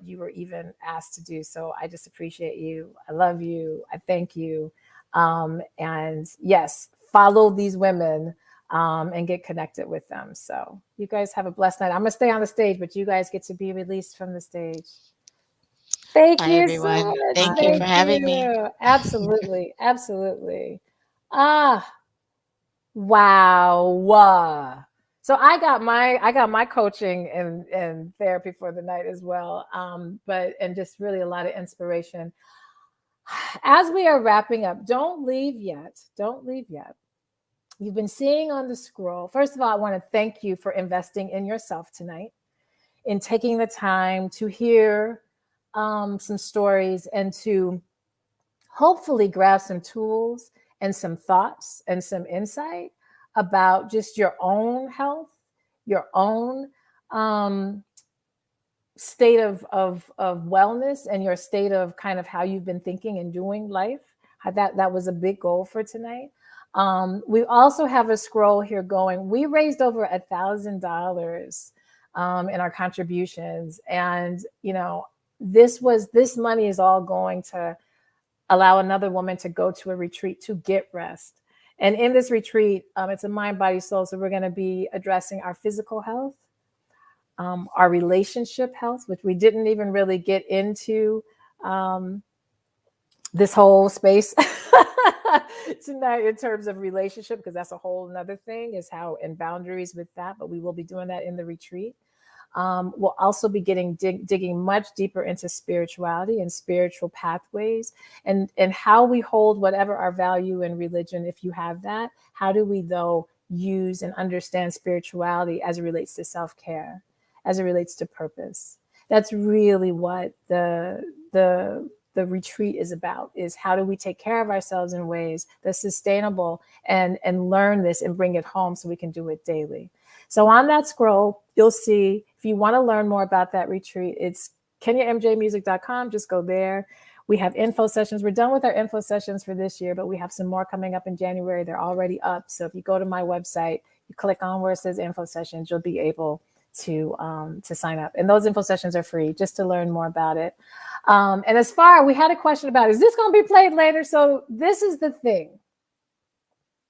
you were even asked to do. So I just appreciate you. I love you. I thank you. And yes, follow these women and get connected with them. So you guys have a blessed night. I'm going to stay on the stage, but you guys get to be released from the stage. Thank Bye, you everyone. so much. Thank you for having me. Absolutely. Wow. So I got my coaching and therapy for the night as well. And just really a lot of inspiration. As we are wrapping up, don't leave yet. You've been seeing on the scroll. First of all, I want to thank you for investing in yourself tonight, in taking the time to hear some stories and to hopefully grab some tools and some thoughts and some insight about just your own health, your own state of wellness, and your state of kind of how you've been thinking and doing life. That was a big goal for tonight. We also have a scroll here going. We raised over $1,000 in our contributions, and you know, this money is all going to allow another woman to go to a retreat to get rest. And in this retreat, it's a mind, body, soul. So we're going to be addressing our physical health, our relationship health, which we didn't even really get into this whole space tonight in terms of relationship, because that's a whole another thing, is how, and boundaries with that. But we will be doing that in the retreat. We'll also be digging much deeper into spirituality and spiritual pathways, and how we hold whatever our value in religion, if you have that, how do we though use and understand spirituality as it relates to self-care, as it relates to purpose. That's really what the retreat is about, is how do we take care of ourselves in ways that's sustainable, and learn this and bring it home so we can do it daily. So on that scroll, you'll see, if you want to learn more about that retreat, it's kenyamjmusic.com. Just go there. We have info sessions. We're done with our info sessions for this year, but we have some more coming up in January. They're already up. So if you go to my website, you click on where it says info sessions, you'll be able to sign up. And those info sessions are free, just to learn more about it. And as far, we had a question about, is this going to be played later? So this is the thing.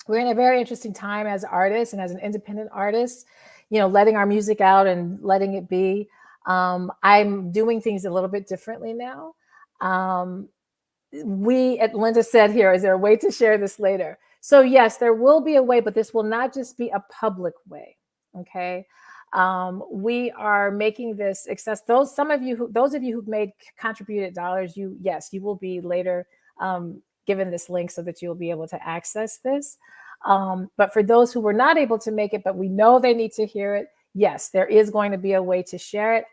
We're in a very interesting time as artists and as an independent artist, you know, letting our music out and letting it be. I'm doing things a little bit differently now. Linda said here, is there a way to share this later? So yes, there will be a way, but this will not just be a public way. Okay. We are making this accessible. Those of you who've made contributed dollars, you will be later given this link so that you'll be able to access this. But for those who were not able to make it, but we know they need to hear it, yes, there is going to be a way to share it.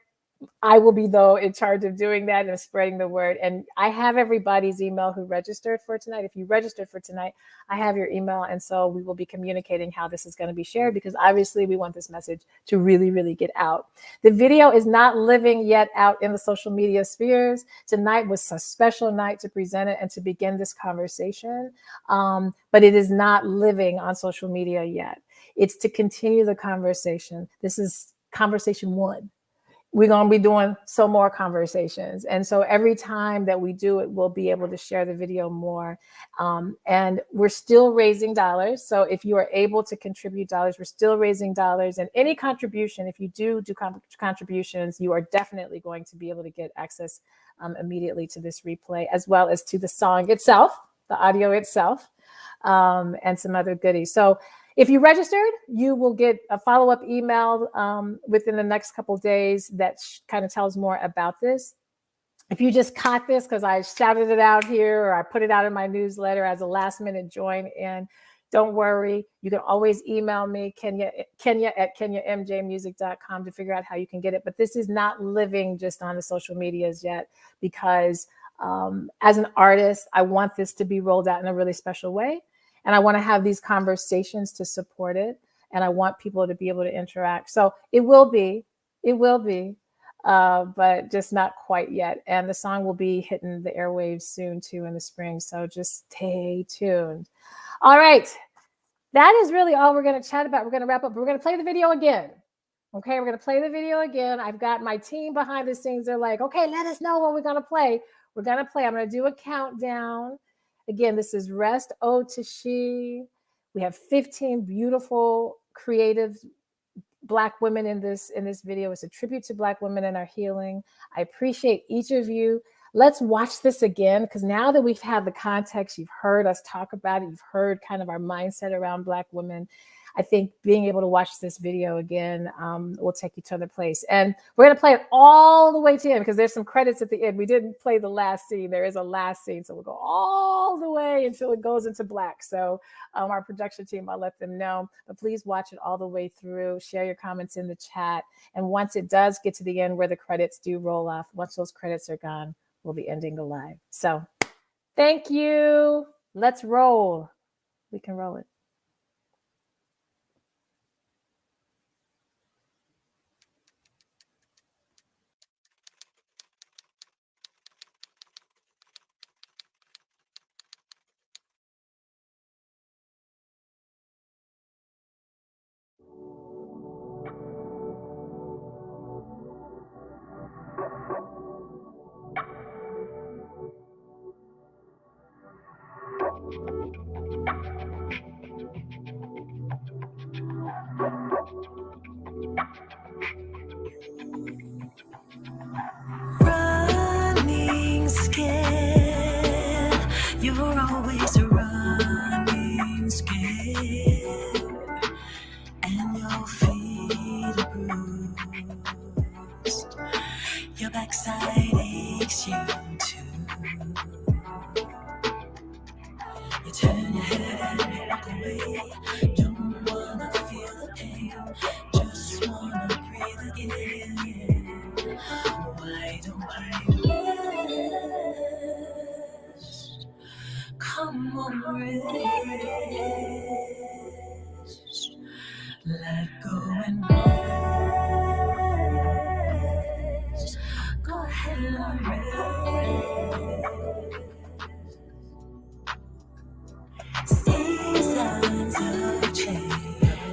I will be, though, in charge of doing that and spreading the word. And I have everybody's email who registered for tonight. If you registered for tonight, I have your email. And so we will be communicating how this is going to be shared, because obviously we want this message to really, really get out. The video is not living yet out in the social media spheres. Tonight was a special night to present it and to begin this conversation. But it is not living on social media yet. It's to continue the conversation. This is conversation 1. We're going to be doing some more conversations. And so every time that we do it, we'll be able to share the video more. And we're still raising dollars. So if you are able to contribute dollars, we're still raising dollars. And any contribution, if you do contributions, you are definitely going to be able to get access immediately to this replay, as well as to the song itself, the audio itself, and some other goodies. So if you registered, you will get a follow-up email within the next couple of days that kind of tells more about this. If you just caught this because I shouted it out here or I put it out in my newsletter as a last-minute join in, don't worry. You can always email me, Kenya at kenyamjmusic.com, to figure out how you can get it. But this is not living just on the social medias yet, because as an artist, I want this to be rolled out in a really special way. And I want to have these conversations to support it. And I want people to be able to interact. So it will be, but just not quite yet. And the song will be hitting the airwaves soon too in the spring. So just stay tuned. All right. That is really all we're going to chat about. We're going to wrap up. We're going to play the video again. Okay, we're going to play the video again. I've got my team behind the scenes. They're like, okay, let us know when we're going to play. We're going to play. I'm going to do a countdown. Again, this is Rest, Ode to She. We have 15 beautiful, creative Black women in this video. It's a tribute to Black women and our healing. I appreciate each of you. Let's watch this again, because now that we've had the context, you've heard us talk about it, you've heard kind of our mindset around Black women. I think being able to watch this video again will take you to another place. And we're going to play it all the way to the end, because there's some credits at the end. We didn't play the last scene. There is a last scene. So we'll go all the way until it goes into black. So our production team, I'll let them know. But please watch it all the way through. Share your comments in the chat. And once it does get to the end where the credits do roll off, once those credits are gone, we'll be ending the live. So thank you. Let's roll. We can roll it. Running scared, you're always running scared, and your feet are bruised, your backside aches you too. You turn your head and you walk away, don't wanna feel the pain, just wanna breathe again. Why don't you rest? Come on, rest. Let go and rest. Go ahead and rest. Seasons of change.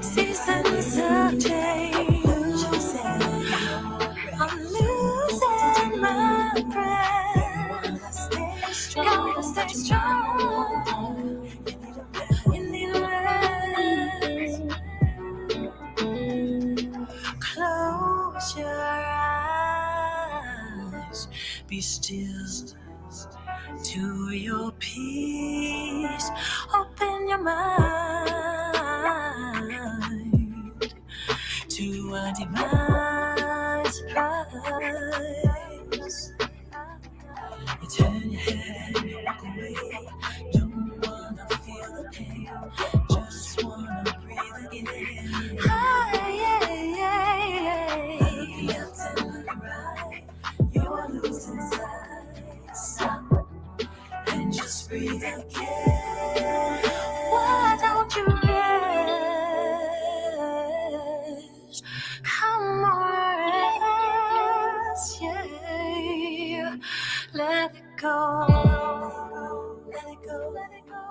Seasons of change. I'm losing my breath. Gotta stay strong. You need a rest. Close your eyes. Be still to your peace. Open your mind to a divine surprise. You turn your head and you walk away. Don't wanna feel the pain, just Why don't you rest? Come on, rest, yeah. Let it go. Let it go. Let it go.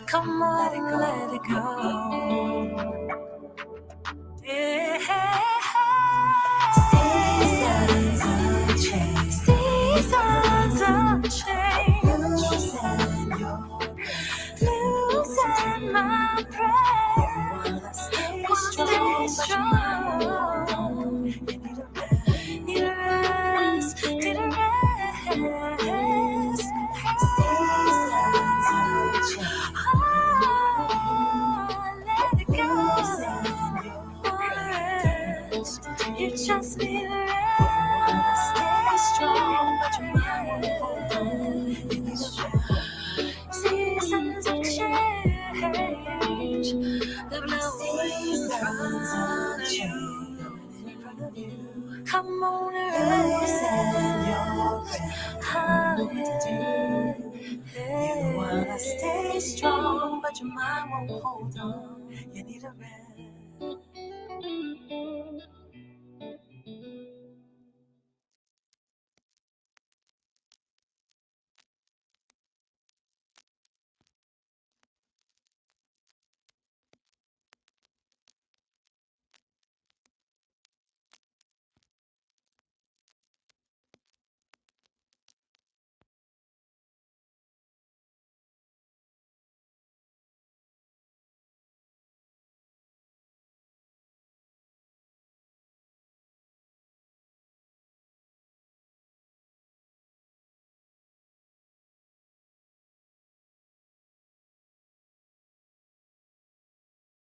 Come on, let it go. Yeah. Seasons of change. Seasons of change. Losing my breath. Wanna stay strong. Need a rest. Need a rest. Seasons of change. Oh, let it go. Rest. You just need a rest. Stay strong, but your mind won't hold on. You need a rest. Seasons of change. The blowing seasons of change. Come on and rest. You wanna stay strong, but your mind won't hold on. You need a rest.